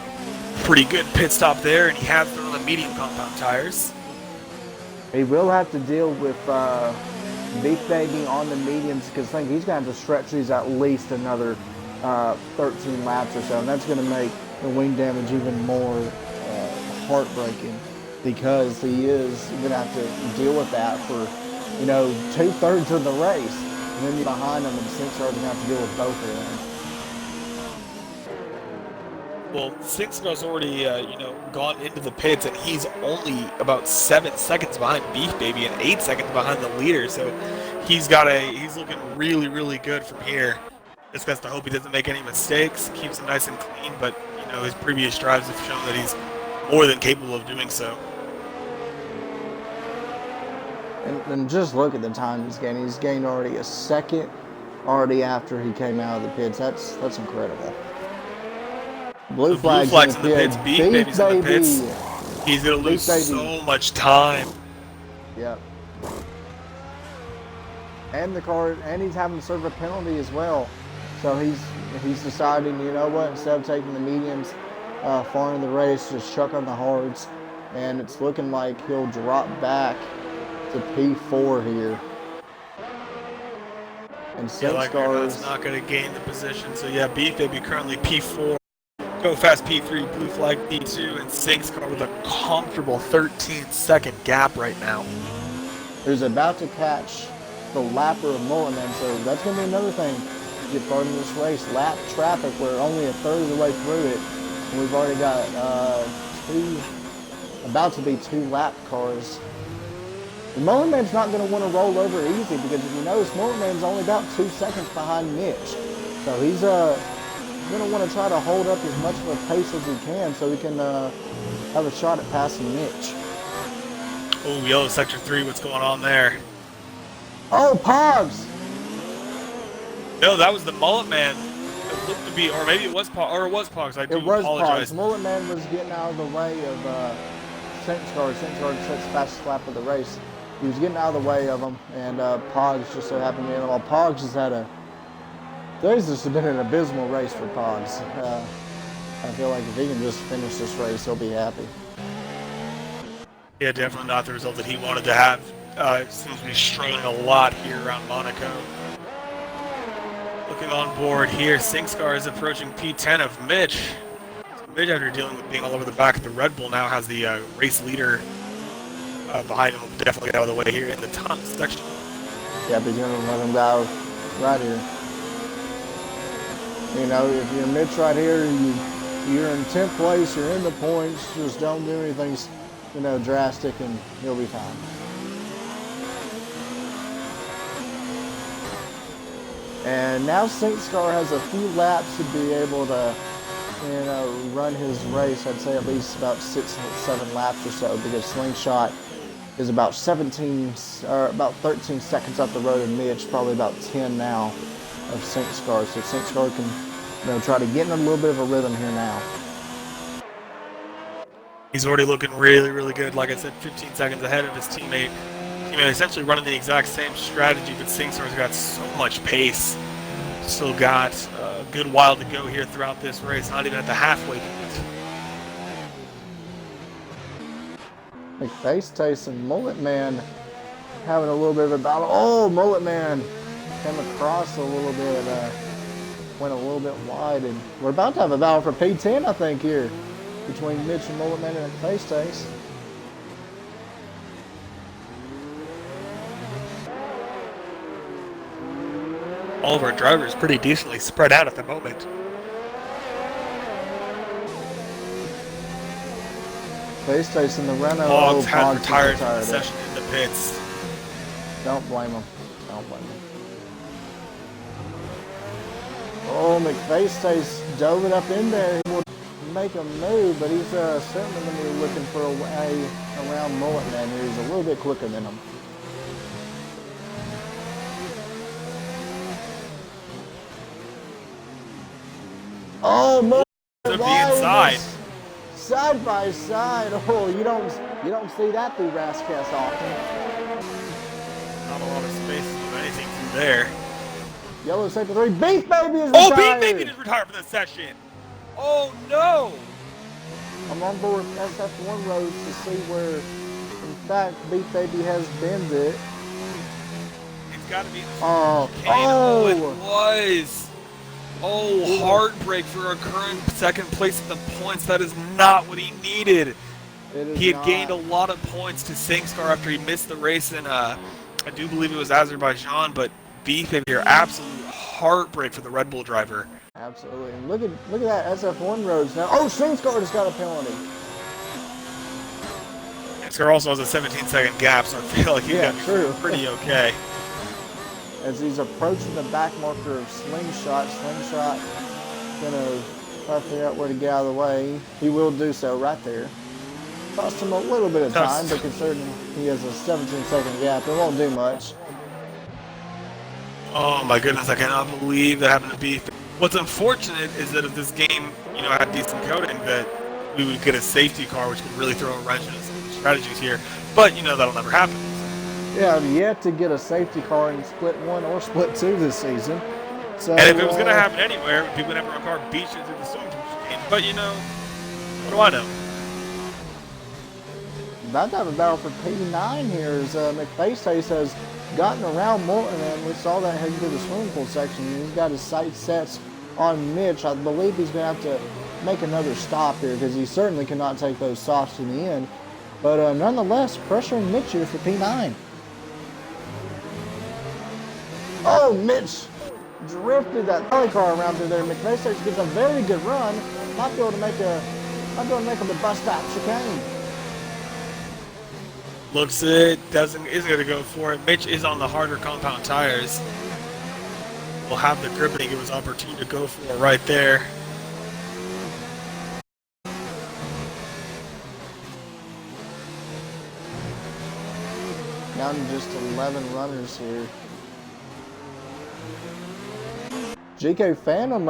pretty good pit stop there, and he has thrown the medium compound tires. He will have to deal with Beef Baby on the mediums because I think he's going to have to stretch these at least another 13 laps or so, and that's going to make the wing damage even more heartbreaking, because he is going to have to deal with that for, you know, 2/3 of the race. And then you're behind him, and Singstar are going to have to deal with both of them. Well, Singstar's already, gone into the pits, and he's only about 7 seconds behind Beef Baby and 8 seconds behind the leader. So he's looking really, really good from here. Just has to hope he doesn't make any mistakes, keeps him nice and clean. But you know, his previous drives have shown that he's more than capable of doing so. And just look at the time he's gained. He's gained already a second already after he came out of the pits. That's incredible. Blue flag's in the pits. Beef Baby's in the pits. He's going to lose so much time. Yep. And the car, and he's having to serve a penalty as well. So he's deciding, you know what, instead of taking the mediums far in the race, just chuck on the hards. And it's looking like he'll drop back to P4 here. And Singstar's not going to gain the position. So yeah, Beef Baby currently P4. Go Fast P3, Blue Flag P2, and Singstar with a comfortable 13-second gap right now. Who's about to catch the lapper of Mullenman, so that's going to be another thing to get far into this race. Lap traffic, we're only a third of the way through it, and we've already got about to be 2 lap cars. The Mullenman's not going to want to roll over easy because if you notice, Mullenman's only about 2 seconds behind Mitch. So he's going to want to try to hold up as much of a pace as he can so he can have a shot at passing Mitch. Oh, yellow sector 3, what's going on there? Oh, Pogs! No, that was the Mullet Man. It looked to be, or maybe it was Pogs. I do apologize. Mullet Man was getting out of the way of Sinkscar. Sinkscar sets fastest lap of the race. He was getting out of the way of him, and Pogs just so happened to be in. While Pogs has had today's just been an abysmal race for Pogs. I feel like if he can just finish this race, he'll be happy. Yeah, definitely not the result that he wanted to have. Seems to be struggling a lot here around Monaco. Looking on board here, Sinkscar is approaching P10 of Mitch. So Mitch, after dealing with being all over the back of the Red Bull, now has the race leader behind him. Will definitely get out of the way here in the top section. Yeah, but you're going to let him go right here. You know, if you're Mitch right here, you're in 10th place, you're in the points, just don't do anything, you know, drastic, and you'll be fine. And now Sinkscar has a few laps to be able to, you know, run his race. I'd say at least about 6 or 7 laps or so, because Slingshot is about 13 seconds up the road, and Mitch probably about 10 now of Sinkscar. So Sinkscar can, you know, try to get in a little bit of a rhythm here now. He's already looking really, really good. Like I said, 15 seconds ahead of his teammate. Essentially running the exact same strategy, but Singstar's got so much pace. Still got a good while to go here throughout this race, not even at the halfway point. McFace Tyson, Mullet Man having a little bit of a battle. Oh, Mullet Man came across a little bit, went a little bit wide, and we're about to have a battle for P10, I think, here between Mitch and Mullet Man and McFace Tyson. All of our drivers pretty decently spread out at the moment. Face Tyson, the Renault. Pogs has retired from the session in the pits. Don't blame him. Don't blame him. Oh, McFace Tyson dove it up in there. He will make a move, but he's certainly going to be looking for a way around Mullet Man here. He's a little bit quicker than him. Oh, Mullet to be inside. Side by side. Oh, you don't see that through Rascast often. Not a lot of space to do anything through there. Yellow sector 3. Beef Baby is retired. Oh, Beef Baby is retired for the session. Oh no. I'm on board with SF1 roads to see where, in fact, Beef Baby has been it. It's got to be. Oh, it was. Oh, heartbreak for a current second place at the points. That is not what he needed. He had gained a lot of points to Sinkscar after he missed the race in, I do believe it was Azerbaijan, but Beef Baby here, absolute heartbreak for the Red Bull driver. Absolutely. And look at that SF1 roads now. Oh, Sinkscar just got a penalty. Sinkscar also has a 17-second gap, so I feel like he's going to be pretty okay. As he's approaching the back marker of Slingshot, Slingshot gonna try to figure out where to get out of the way. He will do so right there. Cost him a little bit of time, but considering he has a 17-second gap, it won't do much. Oh my goodness, I cannot believe that happened to Beef. What's unfortunate is that if this game, you know, had decent coding, that we would get a safety car, which could really throw a wrench into some of the strategies here. But, you know, that'll never happen. Yeah, I've yet to get a safety car in Split 1 or Split 2 this season. So, and if it was going to happen anywhere, people would have a car beat you through the swimming pool game. But, you know, what do I know? About to have a battle for P9 here as McFace has gotten around Morton, and we saw that heading to the swimming pool section. He's got his sights set on Mitch. I believe he's going to have to make another stop here because he certainly cannot take those softs in the end. But nonetheless, pressuring Mitch here for P9. Oh, Mitch drifted that rally car around through there. McFace gets a very good run. Might be able to make a bus stop chicane. Looks it, isn't going to go for it. Mitch is on the harder compound tires. Will have the grip and give his opportunity to go for it right there. Down to just 11 runners here. GK Phantom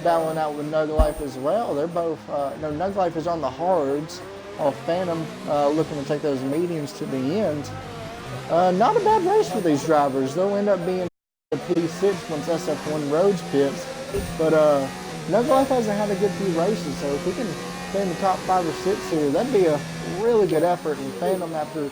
battling out with Nug Life as well. They're both, no, Nug Life is on the hards, Oh, Phantom looking to take those mediums to the end. Not a bad race for these drivers. They'll end up being the P6 once SF1 Roads pits. But Nugglife hasn't had a good few races, so if we can stay in the top 5 or 6 here, that'd be a really good effort. And Phantom, after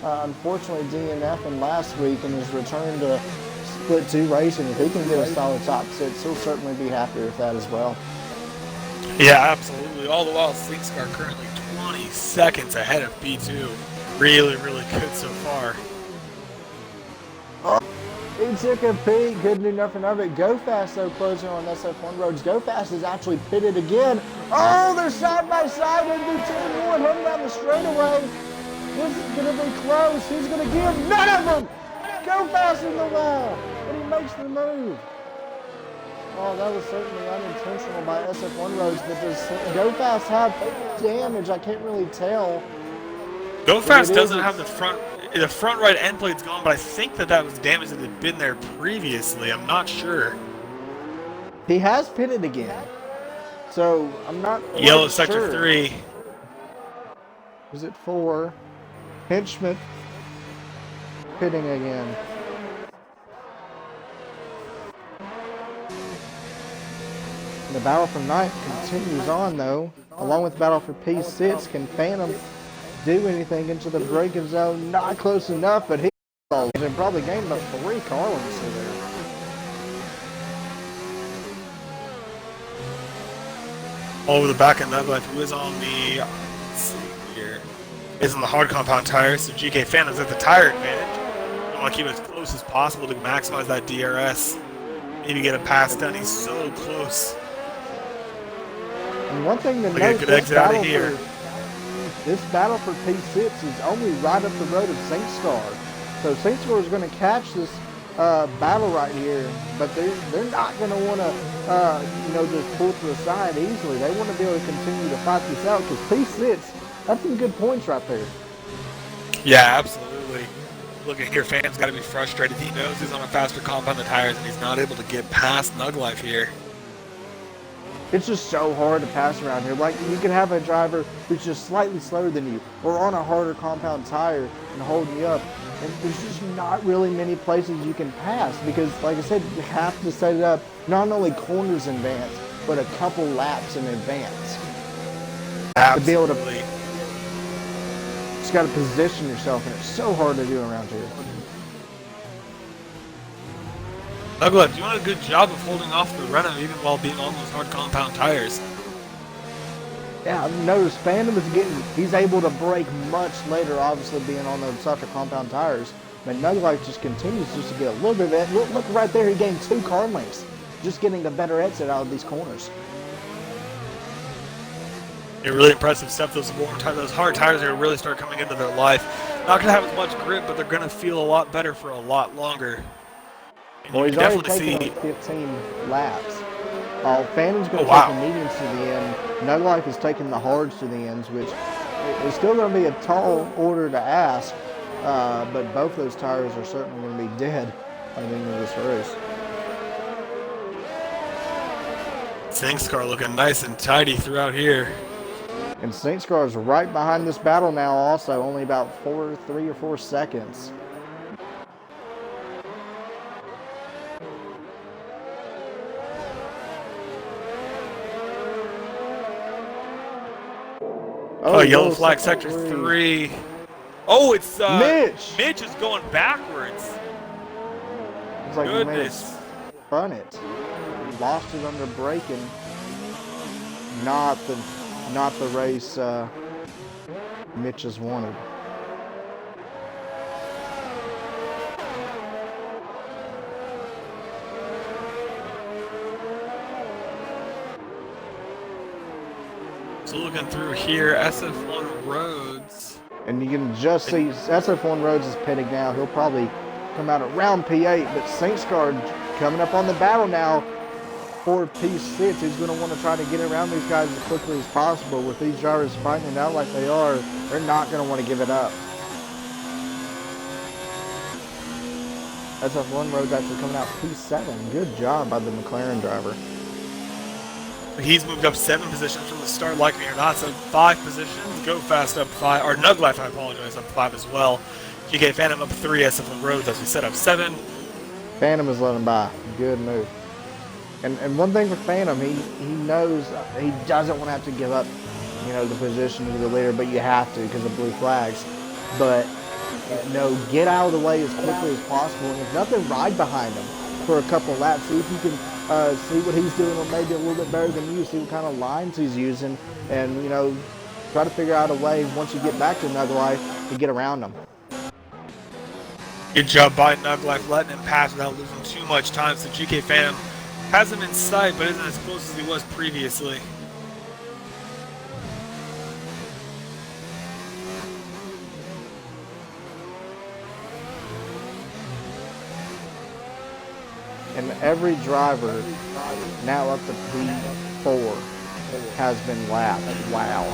unfortunately DNFing last week and his return to split 2 racing, if he can get a solid top 6, he'll certainly be happy with that as well. Yeah, absolutely. All the while, Sleekscar currently 20 seconds ahead of P2. Really, really good so far. He took a peek, couldn't do nothing of it. Go Fast, though, closing on SF1 Roads. Go Fast is actually pitted again. Oh, they're side by side into turn 1, running down the straightaway. This is going to be close. Who's going to give? None of them! Go Fast in the wall, and he makes the move. Oh, that was certainly unintentional by SF1 Roads, but does Go Fast have damage? I can't really tell. Go Fast doesn't have the front right end plate's gone, but I think that was damage that had been there previously. I'm not sure. He has pitted again, so I'm not Yellow sure. sector 3. Is it 4? Hinchman pitting again. The battle for ninth continues on, though. Along with the battle for P6, can Phantom do anything into the braking zone? Not close enough, but he probably gained about 3 car lengths there. Over the back end, Nugglife, who is on the, let's see here, is on the hard compound tires, so GK Phantom's at the tire advantage. I want to keep it as close as possible to maximize that DRS. Maybe get a pass done. He's so close. And one thing to Look note, at a good exit out of here. This battle for P6 is only right up the road of St. Scar. So St. Scar is going to catch this battle right here, but they're not going to want to just pull to the side easily. They want to be able to continue to fight this out because P6, that's some good points right there. Yeah, absolutely. Look at here, Phantom's got to be frustrated. He knows he's on a faster compound tires and he's not able to get past Nugglife here. It's just so hard to pass around here. Like, you can have a driver who's just slightly slower than you or on a harder compound tire and holding you up. And there's just not really many places you can pass because, like I said, you have to set it up not only corners in advance, but a couple laps in advance. Absolutely. To be able to, just got to position yourself, and it's so hard to do around here. Nugglife doing a good job of holding off the Renault even while being on those hard compound tires. Yeah, I've noticed Phantom he's able to brake much later, obviously being on those softer compound tires. But Nugglife just continues just to get a little bit of it. Look right there, he gained 2 car lengths, just getting a better exit out of these corners. Yeah, really impressive stuff. Those hard tires are going to really start coming into their life. Not going to have as much grip, but they're going to feel a lot better for a lot longer. Well, he's already taken 15 laps. Phantom's going to take the mediums to the end. Nugglife is taking the hards to the ends, which is still going to be a tall order to ask, but both those tires are certainly going to be dead by the end of this race. St. Scar looking nice and tidy throughout here. And St. Scar is right behind this battle now also, only about 3 or 4 seconds. Oh, yellow flag sector 3. Oh, it's Mitch. Mitch is going backwards. It's like goodness. Spun it. Lost it under braking. Not the race Mitch has wanted. So looking through here, SF1 Roads. And you can just see SF1 Roads is pitting now. He'll probably come out around P8, but St. Scar coming up on the battle now for P6. He's going to want to try to get around these guys as quickly as possible. With these drivers fighting it out like they are, they're not going to want to give it up. SF1 Roads actually coming out P7. Good job by the McLaren driver. He's moved up 7 positions from the start, like me or not, so 5 positions. Go Fast up 5, or Nug Life, I apologize, up 5 as well. GK Phantom up 3, SF Roads, as we said, up 7. Phantom is letting by. Good move. And one thing for Phantom, he knows he doesn't want to have to give up, the position to the leader, but you have to because of blue flags. But get out of the way as quickly as possible, and if nothing, ride behind him for a couple laps. See if you can see what he's doing, or maybe a little bit better than you. See what kind of lines he's using, and try to figure out a way once you get back to Nug Life to get around him. Good job by Nug Life, letting him pass without losing too much time. So GK Phantom has him in sight, but isn't as close as he was previously. And every driver now up to P4 has been lapped. Wow.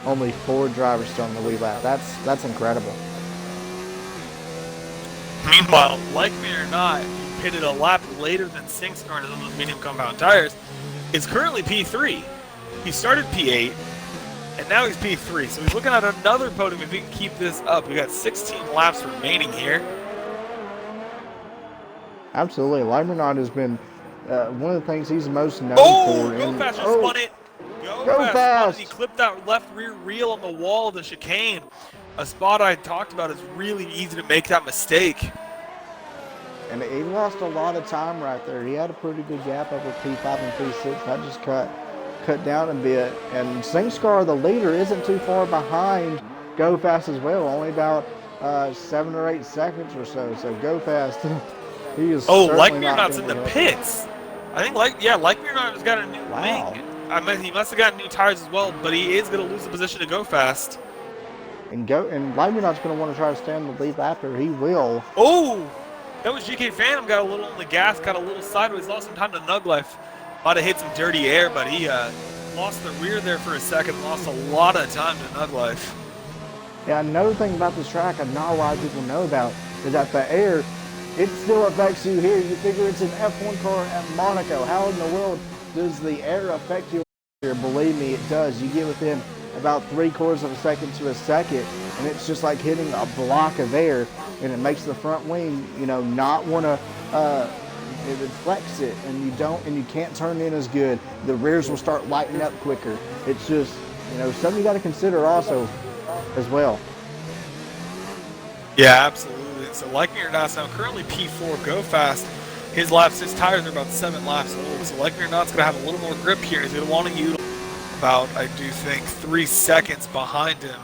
Only 4 drivers still on the lead lap. That's incredible. Meanwhile, like me or not, he pitted a lap later than Singstar on those medium compound tires. Is currently P3. He started P8, and now he's P3. So he's looking at another podium if he can keep this up. We got 16 laps remaining here. Absolutely. Limernaut has been one of the things he's most known for. Go Fast just spun it. Go Fast. He clipped that left rear wheel on the wall of the chicane. A spot I talked about is really easy to make that mistake. And he lost a lot of time right there. He had a pretty good gap up with P5 and P6. That just cut down a bit. And Singstar, the leader, isn't too far behind Go Fast as well. Only about 7 or 8 seconds or so. So Go Fast. He is Like Me or Not's in the pits. I think Like Me or Not has got a new wing. I mean, he must have got new tires as well, but he is going to lose the position to Go Fast. And Like Me or Not's going to want to try to stand the lead after. He will. That was GK Phantom. Got a little on the gas, got a little sideways, lost some time to Nug Life. Might have hit some dirty air, but he lost the rear there for a second, lost a lot of time to Nug Life. Yeah, another thing about this track not a lot of people know about is that the air, it still affects you here. You figure it's an F1 car at Monaco. How in the world does the air affect you here? Believe me, it does. You get within about 3/4 of a second to a second, and it's just like hitting a block of air, and it makes the front wing, not want to, it flex it, and you can't turn in as good. The rears will start lighting up quicker. It's just, something you got to consider also as well. Yeah, absolutely. So Like Me or Not, now currently P4, Go Fast. His tires are about 7 laps old. So Like Me or Not's going to have a little more grip here. He's going to want to use about, I do think, 3 seconds behind him.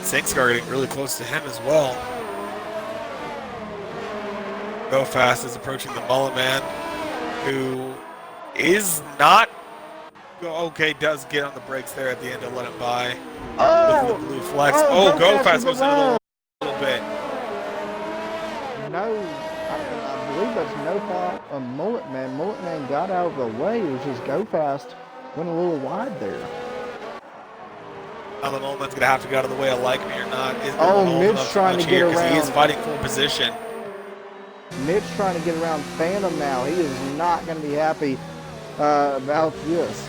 Singstar getting really close to him as well. Go Fast is approaching the Mullet Man, who is not does get on the brakes there at the end to let him by with the blue flags. Go Fast goes in a little bit. No, I believe that's no fault of Mullet Man. Mullet Man got out of the way. It was just Go Fast went a little wide there. Now the Mullet Man's going to have to get out of the way of Like Me or Not. Mitch trying to get around. He is fighting for position. Mitch trying to get around Phantom now. He is not going to be happy about this.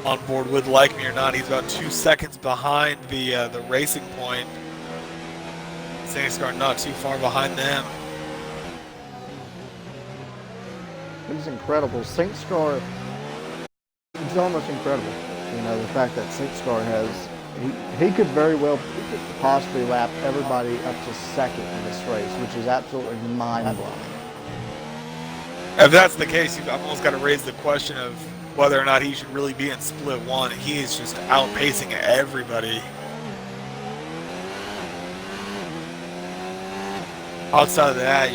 On board with Like Me or Not, he's about 2 seconds behind the racing point. Singstar not too far behind them. It's incredible. Singstar, it's almost incredible. The fact that Singstar has, he could very well possibly lap everybody up to second in this race, which is absolutely mind-blowing. If that's the case, you've almost got to raise the question of whether or not he should really be in split one. He is just outpacing everybody. Outside of that,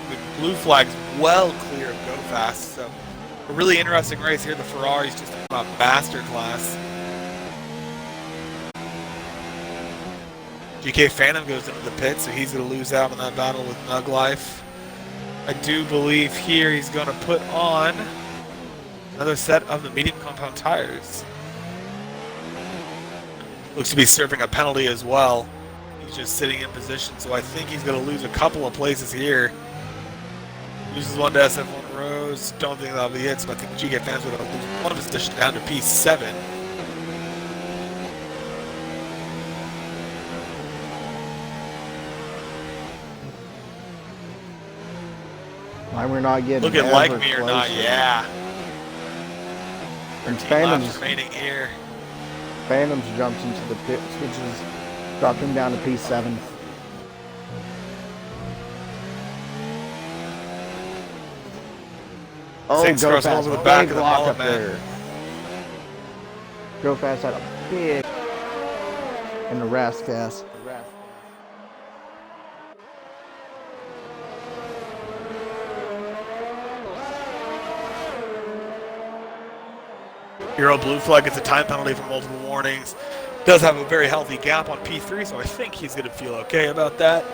the blue flag's well clear of Go Fast. So a really interesting race here. The Ferrari's just a masterclass. GK Phantom goes into the pit, so he's going to lose out on that battle with Nug Life. I do believe here he's going to put on another set of the medium compound tires. Looks to be serving a penalty as well. He's just sitting in position, so I think he's going to lose a couple of places here. Loses one to SF1 Rose. Don't think that'll be it, so I think GK fans would lose one position down to P7. Why we're not getting looking like me or not, yeah. And Phantoms remaining here. Phantoms jumped into the pits, which is dropped him down to P7. Oh, Go Fast, over the back of the lock ball, up there. Go Fast had a big in the Rascas. Hero blue flag gets a time penalty for multiple warnings. Does have a very healthy gap on P3, so I think he's going to feel okay about that.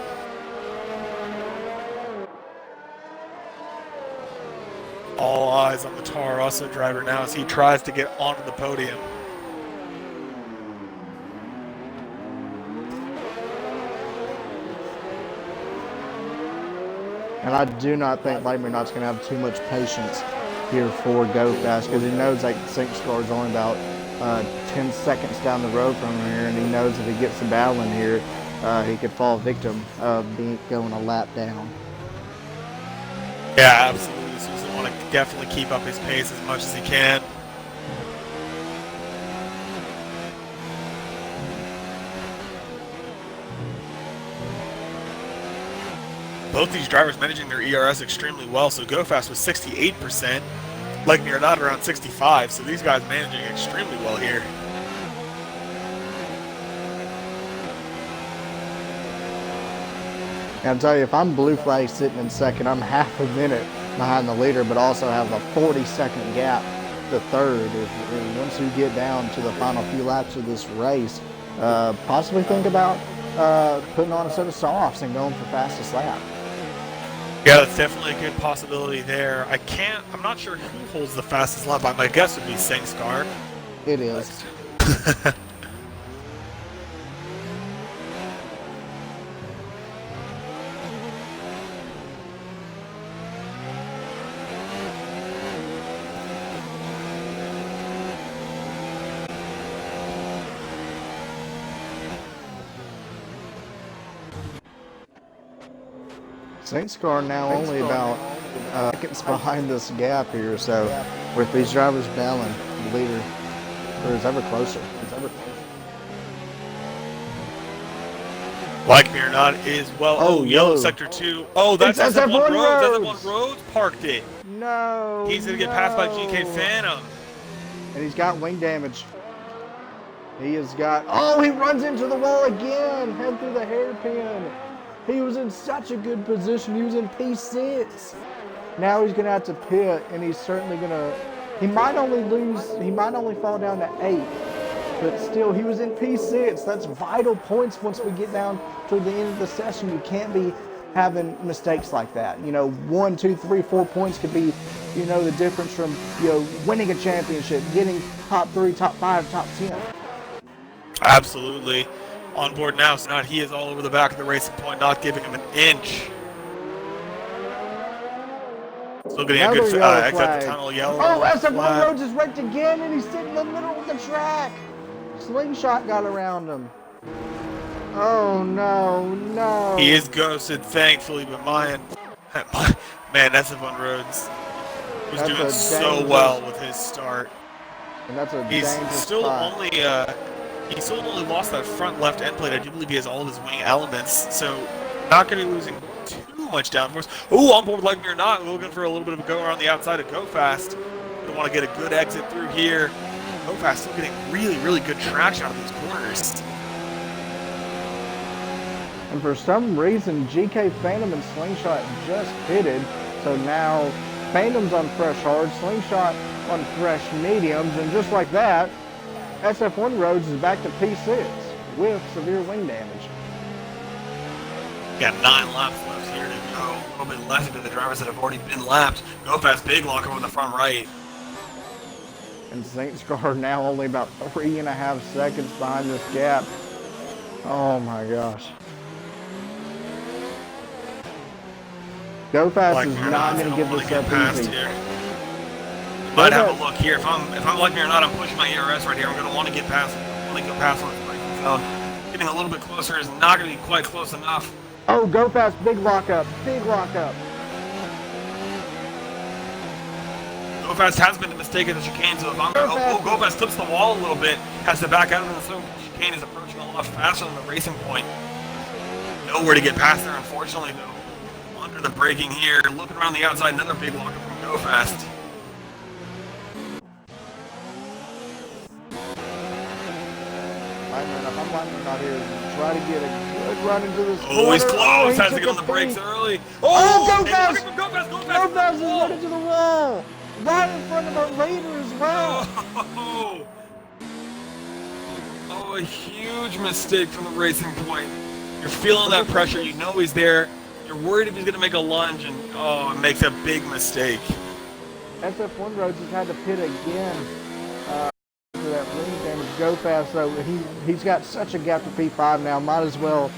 All eyes on the Toro Rosso driver now as he tries to get onto the podium. And I do not think Lightning Knot's going to have too much patience here for Go Fast, because he knows like Sync Scar is only about 10 seconds down the road from here, and he knows if he gets the battle in here, he could fall victim of going a lap down. Yeah, absolutely. So he's going to want to definitely keep up his pace as much as he can. Both these drivers managing their ERS extremely well. So Go Fast was 68%, like me or not around 65. So these guys managing extremely well here. And I'll tell you, if I'm blue flag sitting in second, I'm half a minute behind the leader, but also have a 40-second gap to third. Once you get down to the final few laps of this race, possibly think about putting on a set of softs and going for fastest lap. Yeah, that's definitely a good possibility there. I'm not sure who holds the fastest lap. My guess would be Sangskar. It is. St. Scar now only about seconds behind this gap here, so with these drivers battling, the leader is ever closer. Like me or not is well. Oh, yellow sector 2. Oh, that's SF1 Roads. SF1 Roads parked it. No. He's gonna get passed by GK Phantom. And he's got wing damage. He has got. Oh, he runs into the wall again. Head through the hairpin. He was in such a good position. He was in P6. Now he's going to have to pit, and he's certainly going to... He might only fall down to 8. But still, he was in P6. That's vital points once we get down to the end of the session. You can't be having mistakes like that. 1, 2, 3, 4 points could be, the difference from, winning a championship, getting top 3, top 5, top 10. Absolutely. On board now, so not he is all over the back of the racing point, not giving him an inch. Still getting a good exit the tunnel yellow. Oh, SF1 Rhodes is wrecked again, and he's sitting in the middle of the track. Slingshot got around him. Oh no. He is ghosted, thankfully, but man, SF1 Rhodes was doing so well with his start. And that's a He's dangerous still spot. He still only lost that front left end plate. I do believe he has all of his wing elements, so not going to be losing too much downforce. Oh, on board like me or not, we're looking for a little bit of a go around the outside of Go Fast. We want to get a good exit through here. Go Fast still getting really, really good traction out of these corners. And for some reason, GK Phantom and Slingshot just pitted, so now Phantom's on fresh hard, Slingshot on fresh mediums, and just like that, SF1 Rhodes is back to P6 with severe wing damage. Got 9 laps left here to go. A little bit left into the drivers that have already been lapped. Go Fast, big lock over the front right. And Saints car now only about 3.5 seconds behind this gap. Oh my gosh. Go Fast is not going to give this up easy. Might have a look here. If I'm like me or not, I'm pushing my ERS right here. I'm going to want to get past. I want to go past on this braking zone. Getting a little bit closer is not going to be quite close enough. Oh, Go Fast, big lockup, big lockup. Go Fast has been the mistake of the chicane, so if I'm Go Fast clips the wall a little bit, has to back out of the zone. The chicane is approaching a lot faster than the racing point. Nowhere to get past there, unfortunately, though. Under the braking here, looking around the outside, another big lockup from Go Fast. If I'm lining out here, try to get a good run into this corner. Oh, he's close. He Has to took get on the a brakes feed. early. Oh, Go Fast! Go Fast! Go Go Fast! Fast is running to the wall. Right in front of our leader as well. Oh, a huge mistake from the racing point. You're feeling that pressure. You know he's there. You're worried if he's going to make a lunge, and it makes a big mistake. SF1 Roads has had to pit again for that wing damage. Go Fast, though, he's got such a gap to P5 now. Might as well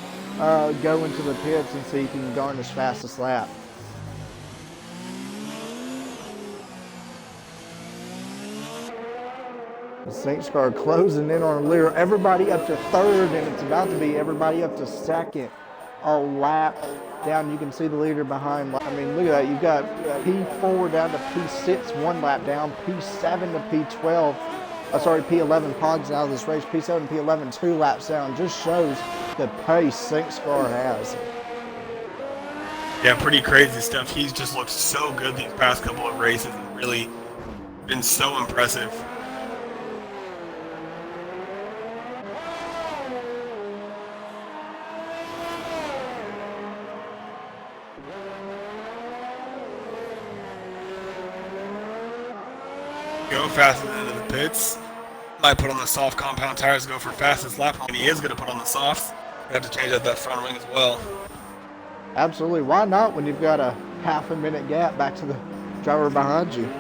go into the pits and see if he can garnish fastest lap. The Saints car closing in on Lear. Everybody up to third, and it's about to be everybody up to second. A lap down. You can see the leader behind. I mean, look at that. You've got P4 down to P6, 1 lap down. P7 to P12. P11. Pogs out of this race. P7 to P11, 2 laps down. Just shows the pace Saints car has. Yeah, pretty crazy stuff. He's just looked so good these past couple of races and really been so impressive. Go Fast into the pits. Might put on the soft compound tires, go for fastest lap, and he is going to put on the softs. We have to change out that front wing as well. Absolutely. Why not when you've got a half-a-minute gap back to the driver behind you?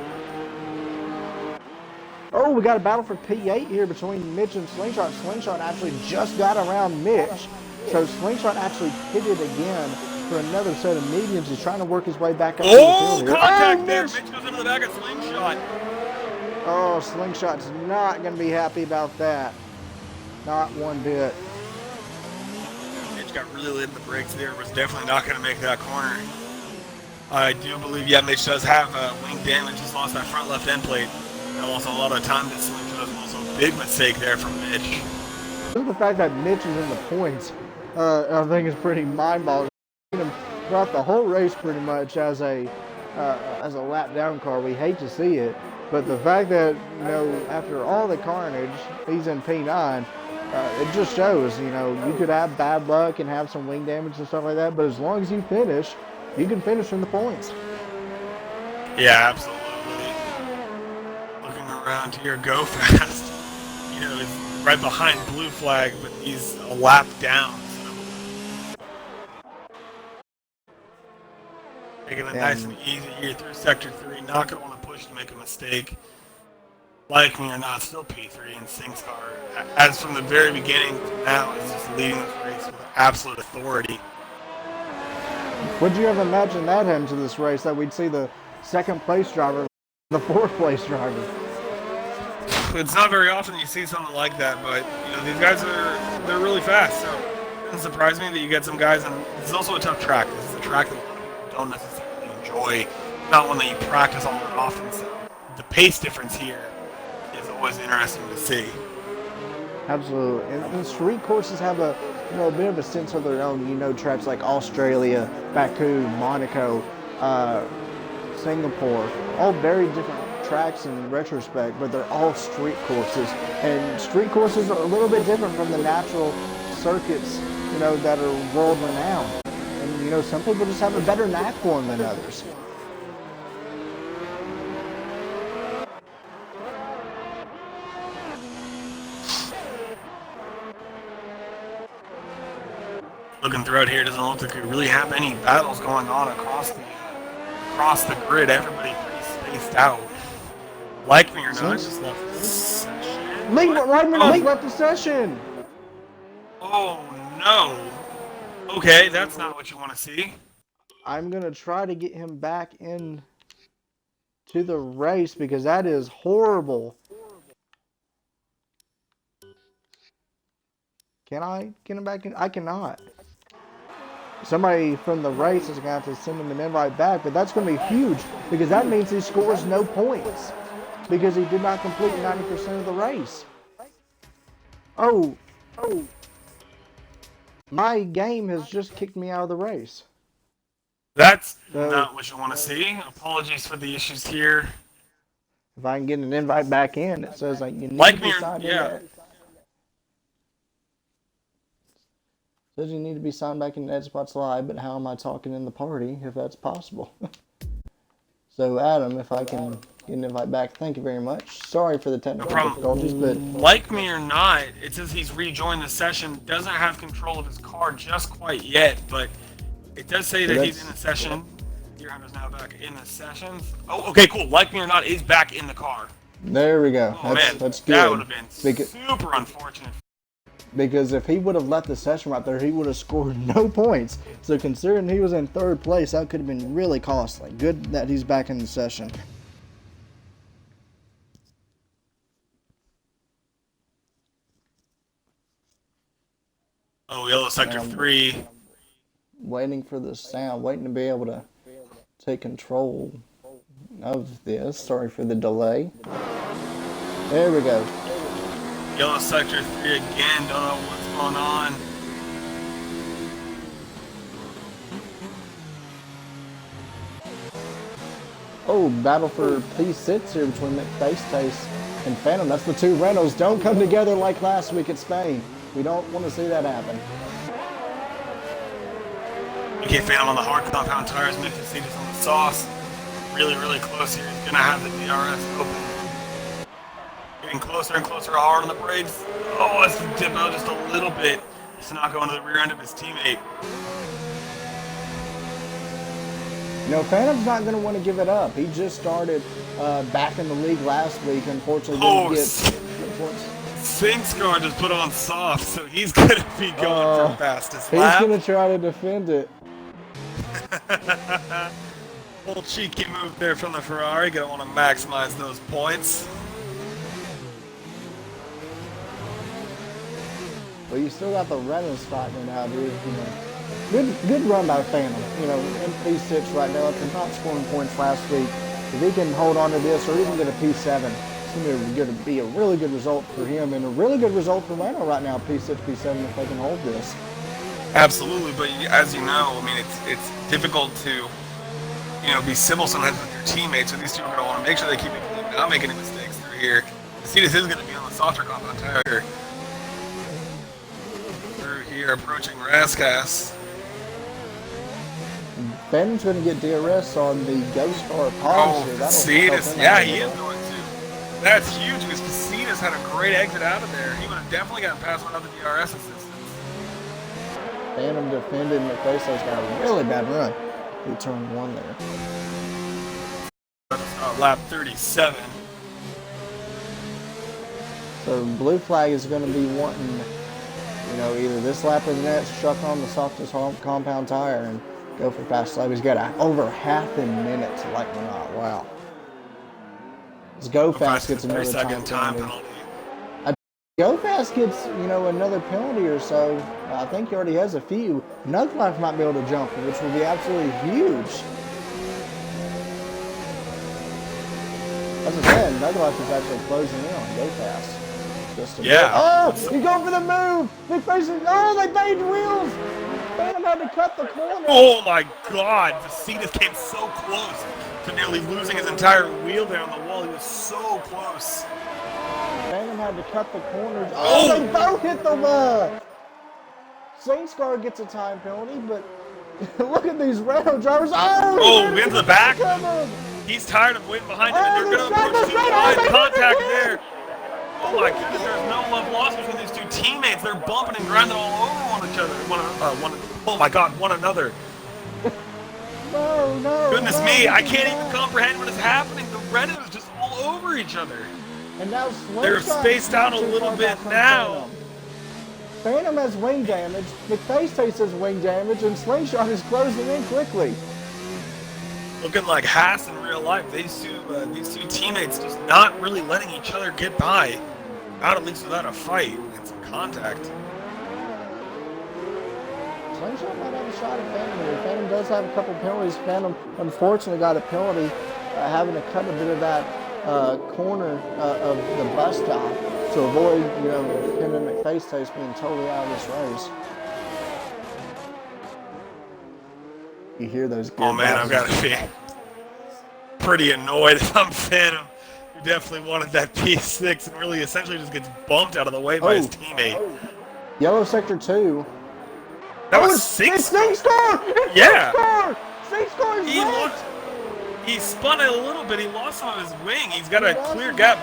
Oh, we got a battle for P8 here between Mitch and Slingshot. Slingshot actually just got around Mitch. So Slingshot actually pitted again for another set of mediums. He's trying to work his way back up to the field here. Contact there. Mitch goes into the back of Slingshot. Oh, Slingshot's not going to be happy about that. Not one bit. Mitch got really lit in the brakes there. Was definitely not going to make that corner. I do believe, yeah, Mitch does have wing damage. He's lost that front left end plate. And also a lot of time that Slingshot is also a big mistake there from Mitch. The fact that Mitch is in the points, I think is pretty mind-boggling. Throughout the whole race pretty much as a lap down car. We hate to see it. But the fact that, after all the carnage, he's in P9, it just shows, you could have bad luck and have some wing damage and stuff like that, but as long as you finish, you can finish in the points. Yeah, absolutely. Looking around here, Go Fast. He's right behind Blue Flag, but he's a lap down. Making it nice and easy here through Sector 3. Not going to want to push to make a mistake. Like me or not, still P3 and Singh's car. As from the very beginning to now, is just leading this race with absolute authority. Would you have imagined that heading to this race, that we'd see the second place driver, the fourth place driver? It's not very often you see something like that, but these guys they're really fast. So it doesn't surprise me that you get some guys, and this is also a tough track. This is a track that you don't necessarily enjoy, not one that you practice all that often. So the pace difference here is always interesting to see. Absolutely, and the street courses have a bit of a sense of their own. Tracks like Australia, Baku, Monaco, Singapore, all very different tracks in retrospect, but they're all street courses, and street courses are a little bit different from the natural circuits, that are world renowned. And some people just have a better knack for them than others. Looking throughout here, it doesn't look like we really have any battles going on across the grid. Everybody pretty spaced out. Like me or not, just left the session. Leitman left the session. Oh no. Okay, that's not what you want to see. I'm gonna try to get him back in to the race because that is horrible. Can I get him back in? I cannot. Somebody from the race is going to have to send him an invite back, but that's going to be huge because that means he scores no points because he did not complete 90% of the race. Oh, my game has just kicked me out of the race. That's not what you want to see. Apologies for the issues here. If I can get an invite back in, it says like you need Like to be signed in. It says you need to be signed back in EdSpots Live, but how am I talking in the party if that's possible? So Adam, if I can get an invite back, thank you very much. Sorry for the technical difficulties, but like me or not, it says he's rejoined the session. Doesn't have control of his car just quite yet, but it does say that he's in the session. Deer Hunter's now back in the session. Oh, okay, cool. Like me or not, is back in the car. There we go. Oh man, that's good. That would have been super unfortunate. Because if he would have left the session right there, he would have scored no points. So considering he was in third place, that could have been really costly. Good that he's back in the session. Oh, yellow sector 3. Waiting for the sound, waiting to be able to take control of this. Sorry for the delay. There we go. Yellow sector 3 again, don't know what's going on. Oh, battle for P6 here between McFace and Phantom. That's the two Renaults. Don't come together like last week at Spain. We don't want to see that happen. Okay, Phantom on the hard compound tires, McFace on the sauce. Really, really close here. He's going to have the DRS open. Getting closer and closer hard on the brakes. Oh, it's to dip out just a little bit. It's not going to the rear end of his teammate. You know, Phantom's not going to want to give it up. He just started back in the league last week. Unfortunately, didn't get points. SingScar just put on soft, so he's going to be going for fastest lap. He's going to try to defend it. Little cheeky move there from the Ferrari. Going to want to maximize those points. Well, you still got the Renault fighting out here. You know, good run by Phantom. You know, in P6 right now after not scoring points last week. If he can hold on to this or even get a P7, it's going to be a really good result for him and a really good result for Renault right now. P6, P7 if they can hold this. Absolutely, but as you know, I mean, it's difficult to be civil sometimes with your teammates. So these two are going to want to make sure they keep it clean, not make any mistakes through here. Mercedes is going to be on the softer compound tire. Here approaching Raskas. Phantom's going to get DRS on the Ghost Star Pods here. Cetus, yeah, he is going to. That's huge because Cetus had a great exit out of there. He would have definitely gotten past one of the DRS assistants. Phantom defended and McFace's got a really bad run. He turned one there. Lap 37. So blue flag is going to be wanting, either this lap or the next, chuck on the softest compound tire and go for fast lap. He's got over half a minute to like or not. Wow. This Go Fast gets another time penalty. Go Fast gets, another penalty or so. I think he already has a few. Nug Life might be able to jump, which will be absolutely huge. As I said, Nug Life is actually closing in on Go Fast. Oh, he's going for the move. They banged wheels. Phantom had to cut the corner. Oh my God! Cetus came so close to nearly losing his entire wheel there on the wall. He was so close. Phantom had to cut the corners. Oh, they both hit the wall. SingScar gets a time penalty, but look at these Renault drivers. Into the back. He's tired of waiting behind him, and they're going to approach two contact there. Oh my goodness, there's no love lost between these two teammates. They're bumping and grinding all over one another. No. Goodness me, I can't even comprehend what is happening. The Renault is just all over over each other. And now They're Slingshot spaced out a not too little far bit back from now. Phantom has wing damage, McFaceTaste has wing damage, and Slingshot is closing in quickly. Looking like Haas in real life. These two teammates just not really letting each other get by. Not at least without a fight and some contact. Slingshot might have a shot at Phantom here. Phantom does have a couple penalties. Phantom unfortunately got a penalty having to cut a bit of that corner of the bus stop to avoid, him and McFaceTaste being totally out of this race. You hear those good Oh man, I've got to be pretty annoyed if I'm Phantom, who definitely wanted that P6 and really essentially just gets bumped out of the way by his teammate. Yellow Sector 2. That was SingScar! Yeah! SingScar! He spun it a little bit. He lost some of his wing. He's got a clear gap.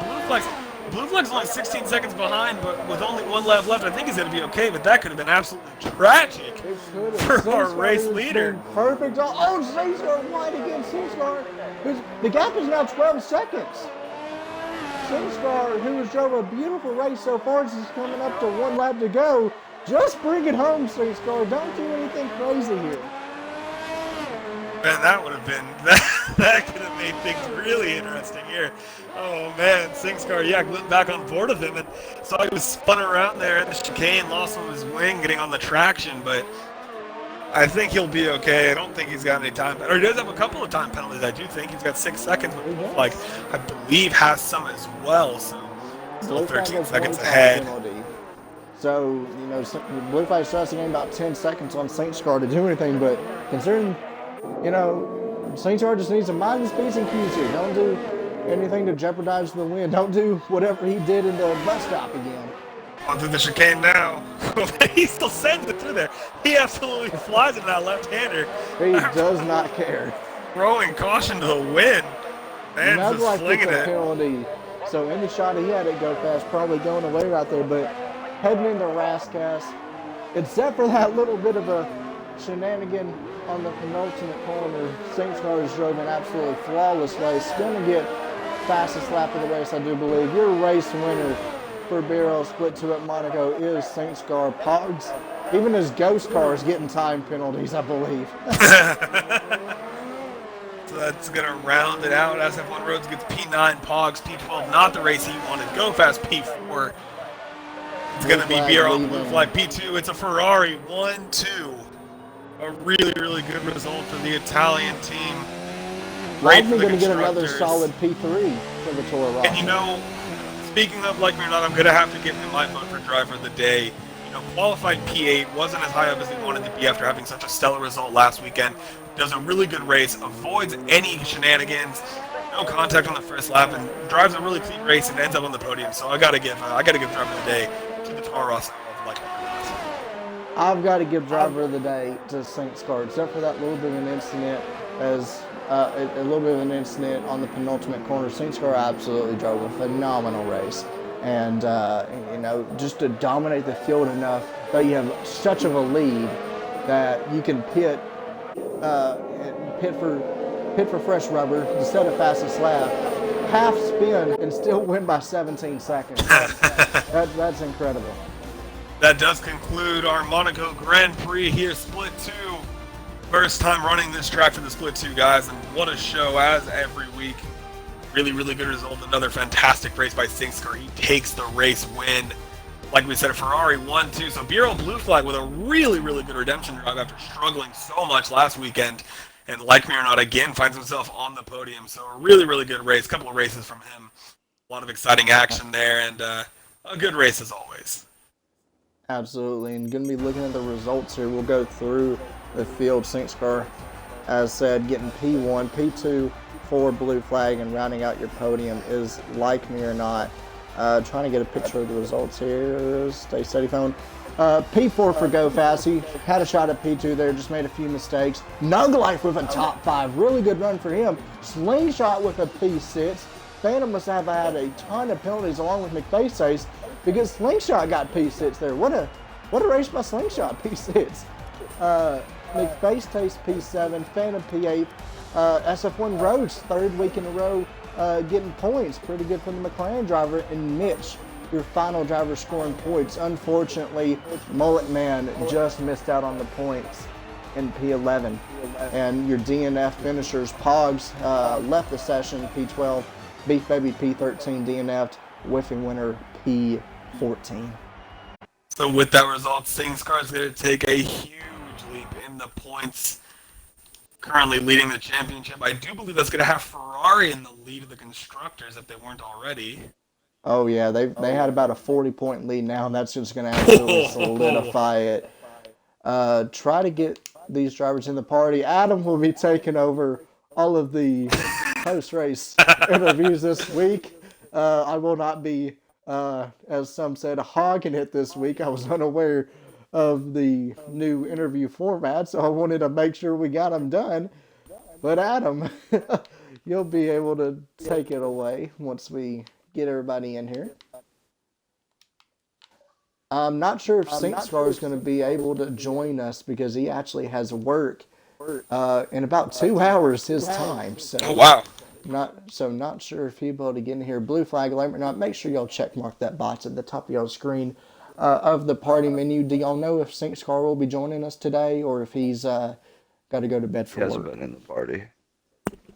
Blue Flag's only 16 seconds behind, but with only one lap left, I think he's going to be okay, but that could have been absolutely tragic for our race leader. Perfect. Oh, SingScar wide again. SingScar. The gap is now 12 seconds. SingScar, who has drove a beautiful race so far, is coming up to one lap to go. Just bring it home, SingScar. Don't do anything crazy here. Man, that would have been, that could have made things really interesting here. Oh man, SingScar, yeah, went back on board with him and saw he was spun around there in the chicane, lost some of his wing getting on the traction, but I think he'll be okay. I don't think he's got any time, or he does have a couple of time penalties, I do think. He's got 6 seconds, but like, I believe has some as well, so still 13 seconds ahead. So, Blue Flag still has to gain about 10 seconds on SingScar to do anything, but considering SingScar just needs to mind his P's and Q's here. Don't do anything to jeopardize the win. Don't do whatever he did in the bus stop again. On through the chicane now. He still sends it through there. He absolutely flies it that left-hander. He does not care. Throwing caution to the wind. Man's just flinging it. Penalty. So any shot he had at Go Fast probably going away right there, but heading into Rascass, except for that little bit of a shenanigan on the penultimate corner, SingScar has drove an absolutely flawless race. Going to get fastest lap of the race, I do believe. Your race winner for Barrel Split 2 at Monaco is SingScar. Pogs, even his ghost car is getting time penalties, I believe. So that's going to round it out. SF1 Roads gets P9, Pogs, P12, not the race he wanted. Go Fast P4. It's going to be BRL Blue Flag P2. It's a Ferrari 1-2. A really, really good result for the Italian team. Likely going to get another solid P3 for the Toro Rosso. And speaking of like me or not, I'm going to have to give him my vote for driver of the day. Qualified P8, wasn't as high up as he wanted to be after having such a stellar result last weekend. Does a really good race, avoids any shenanigans, no contact on the first lap, and drives a really clean race and ends up on the podium. So I got to give driver of the day to the Toro Rosso. I've got to give driver of the day to SingScar, except for that little bit of an incident on the penultimate corner. SingScar absolutely drove a phenomenal race. And, just to dominate the field enough that you have such of a lead that you can pit for fresh rubber instead of fastest lap, half spin and still win by 17 seconds. That's incredible. That does conclude our Monaco Grand Prix here, Split 2. First time running this track for the Split 2, guys, and what a show as every week. Really, really good result. Another fantastic race by SingScar. He takes the race win. Like we said, a Ferrari 1-2. So BRL Blue Flag with a really, really good redemption drive after struggling so much last weekend. And like me or not, again, finds himself on the podium. So a really, really good race. Couple of races from him. A lot of exciting action there, and a good race as always. Absolutely, and going to be looking at the results here. We'll go through the field. SingScar, as said, getting P1, P2 for Blue Flag, and rounding out your podium is Like Me or Not. Trying to get a picture of the results here. Stay steady, phone. P4 for Go Fast. He had a shot at P2 there, just made a few mistakes. Nug Life with a top 5. Really good run for him. Slingshot with a P6. Phantom must have had a ton of penalties along with McFaceTaste, because Slingshot got P6 there. What a race by Slingshot, P6. McFaceTaste P7, Phantom P8, SF1 Roads, third week in a row, getting points. Pretty good from the McLaren driver. And Mitch, your final driver scoring points. Unfortunately, Mullet Man just missed out on the points in P11. And your DNF finishers, Pogs, left the session, P12. Beef Baby P13 DNF'd, whiffing winner P14. So with that result, SingScar is going to take a huge leap in the points, currently leading the championship. I do believe that's going to have Ferrari in the lead of the constructors if they weren't already. Oh yeah, they had about a 40-point lead now, and that's just going to absolutely solidify it. Try to get these drivers in the party. Adam will be taking over all of the post-race interviews this week. I will not be, as some said, hogging it this week. I was unaware of the new interview format, so I wanted to make sure we got them done. But Adam, you'll be able to take it away once we get everybody in here. I'm not sure if SingScar is going to be able to join us because he actually has work in about 2 hours his time. So Oh, wow. Not sure if he'll be able to get in here. Blue flag alert or not. Make sure y'all check mark that box at the top of y'all screen of the party menu. Do y'all know if SingScar will be joining us today or if he's got to go to bed for He work? hasn't been in the party.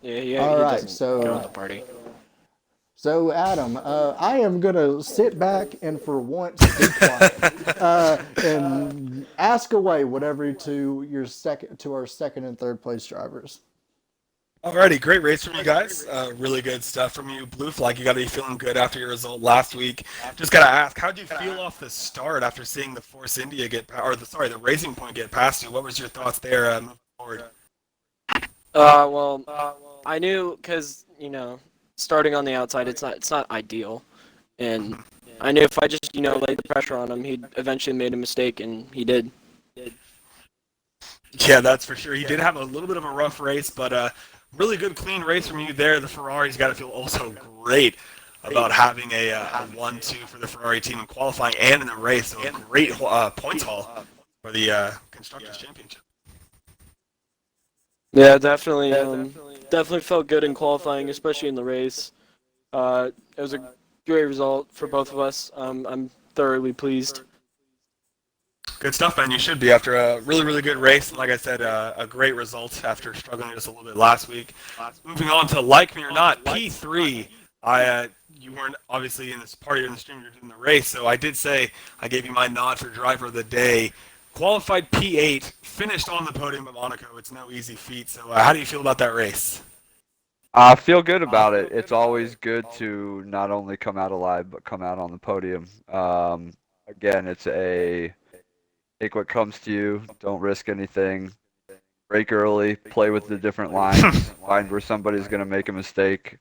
Yeah. All he right, doesn't so go to the party. So Adam, I am gonna sit back and for once be quiet and ask away whatever to our second and third place drivers. Alrighty, great race from you guys. Really good stuff from you. Blue flag, you got to be feeling good after your result last week. Just got to ask, how did you feel off the start after seeing the Force India the Racing Point get past you? What was your thoughts there moving forward? Well, I knew because starting on the outside, it's not ideal, and I knew if I just laid the pressure on him, he'd eventually made a mistake, and he did. Yeah, that's for sure. He did have a little bit of a rough race, but really good, clean race from you there. The Ferrari's got to feel also great about having a 1-2 for the Ferrari team in qualifying and in the race. So a great points haul for the Constructors' Championship. Yeah, definitely. Definitely felt good in qualifying, especially in the race. It was a great result for both of us. I'm thoroughly pleased. Good stuff, man. You should be after a really, really good race. Like I said, a great result after struggling just a little bit last week. Moving on to Like Me or Not, P3. You weren't obviously in this party or in the stream, you were in the race, so I did say I gave you my nod for driver of the day. Qualified P8, finished on the podium at Monaco. It's no easy feat. So how do you feel about that race? I feel good about it. It's always good to not only come out alive, but come out on the podium. Again, it's take what comes to you. Don't risk anything. Break early. Play with the different lines. Find where somebody's going to make a mistake.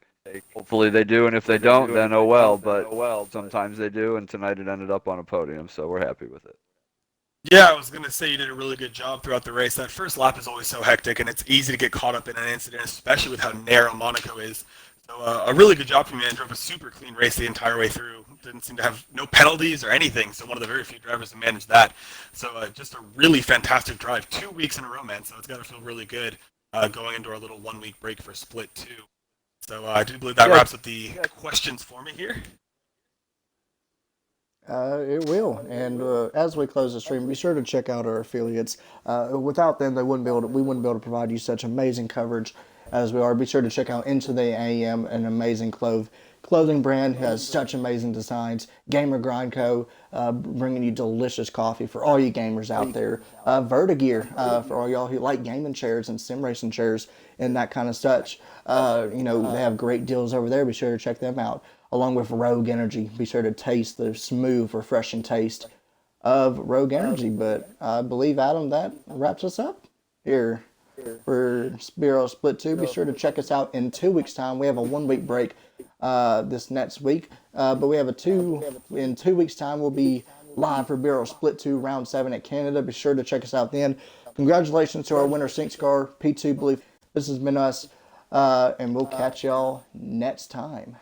Hopefully they do, and if they don't, then oh well. But sometimes they do, and tonight it ended up on a podium, so we're happy with it. Yeah, I was going to say you did a really good job throughout the race. That first lap is always so hectic, and it's easy to get caught up in an incident, especially with how narrow Monaco is. So a really good job from you, man. Drove a super clean race the entire way through. Didn't seem to have no penalties or anything, so one of the very few drivers to manage that. So just a really fantastic drive. 2 weeks in a row, man, so it's got to feel really good going into our little 1 week break for Split 2. So I do believe that wraps up the questions for me here. It will, and as we close the stream, be sure to check out our affiliates. Without them, we wouldn't be able to provide you such amazing coverage as we are. Be sure to check out Into the AM, an amazing clothing brand, has such amazing designs. Gamer Grind Co., bringing you delicious coffee for all you gamers out there. Vertigear, for all y'all who like gaming chairs and sim racing chairs and that kind of such. They have great deals over there. Be sure to check them out. Along with Rogue Energy. Be sure to taste the smooth, refreshing taste of Rogue Energy. But I believe, Adam, that wraps us up here for Bureau Split 2. Be sure to check us out in 2 weeks' time. We have a 1 week break this next week. But we have in 2 weeks' time, we'll be live for Bureau Split 2 Round 7 at Canada. Be sure to check us out then. Congratulations to our winner, SingScar, P2 Blue. This has been us, and we'll catch y'all next time.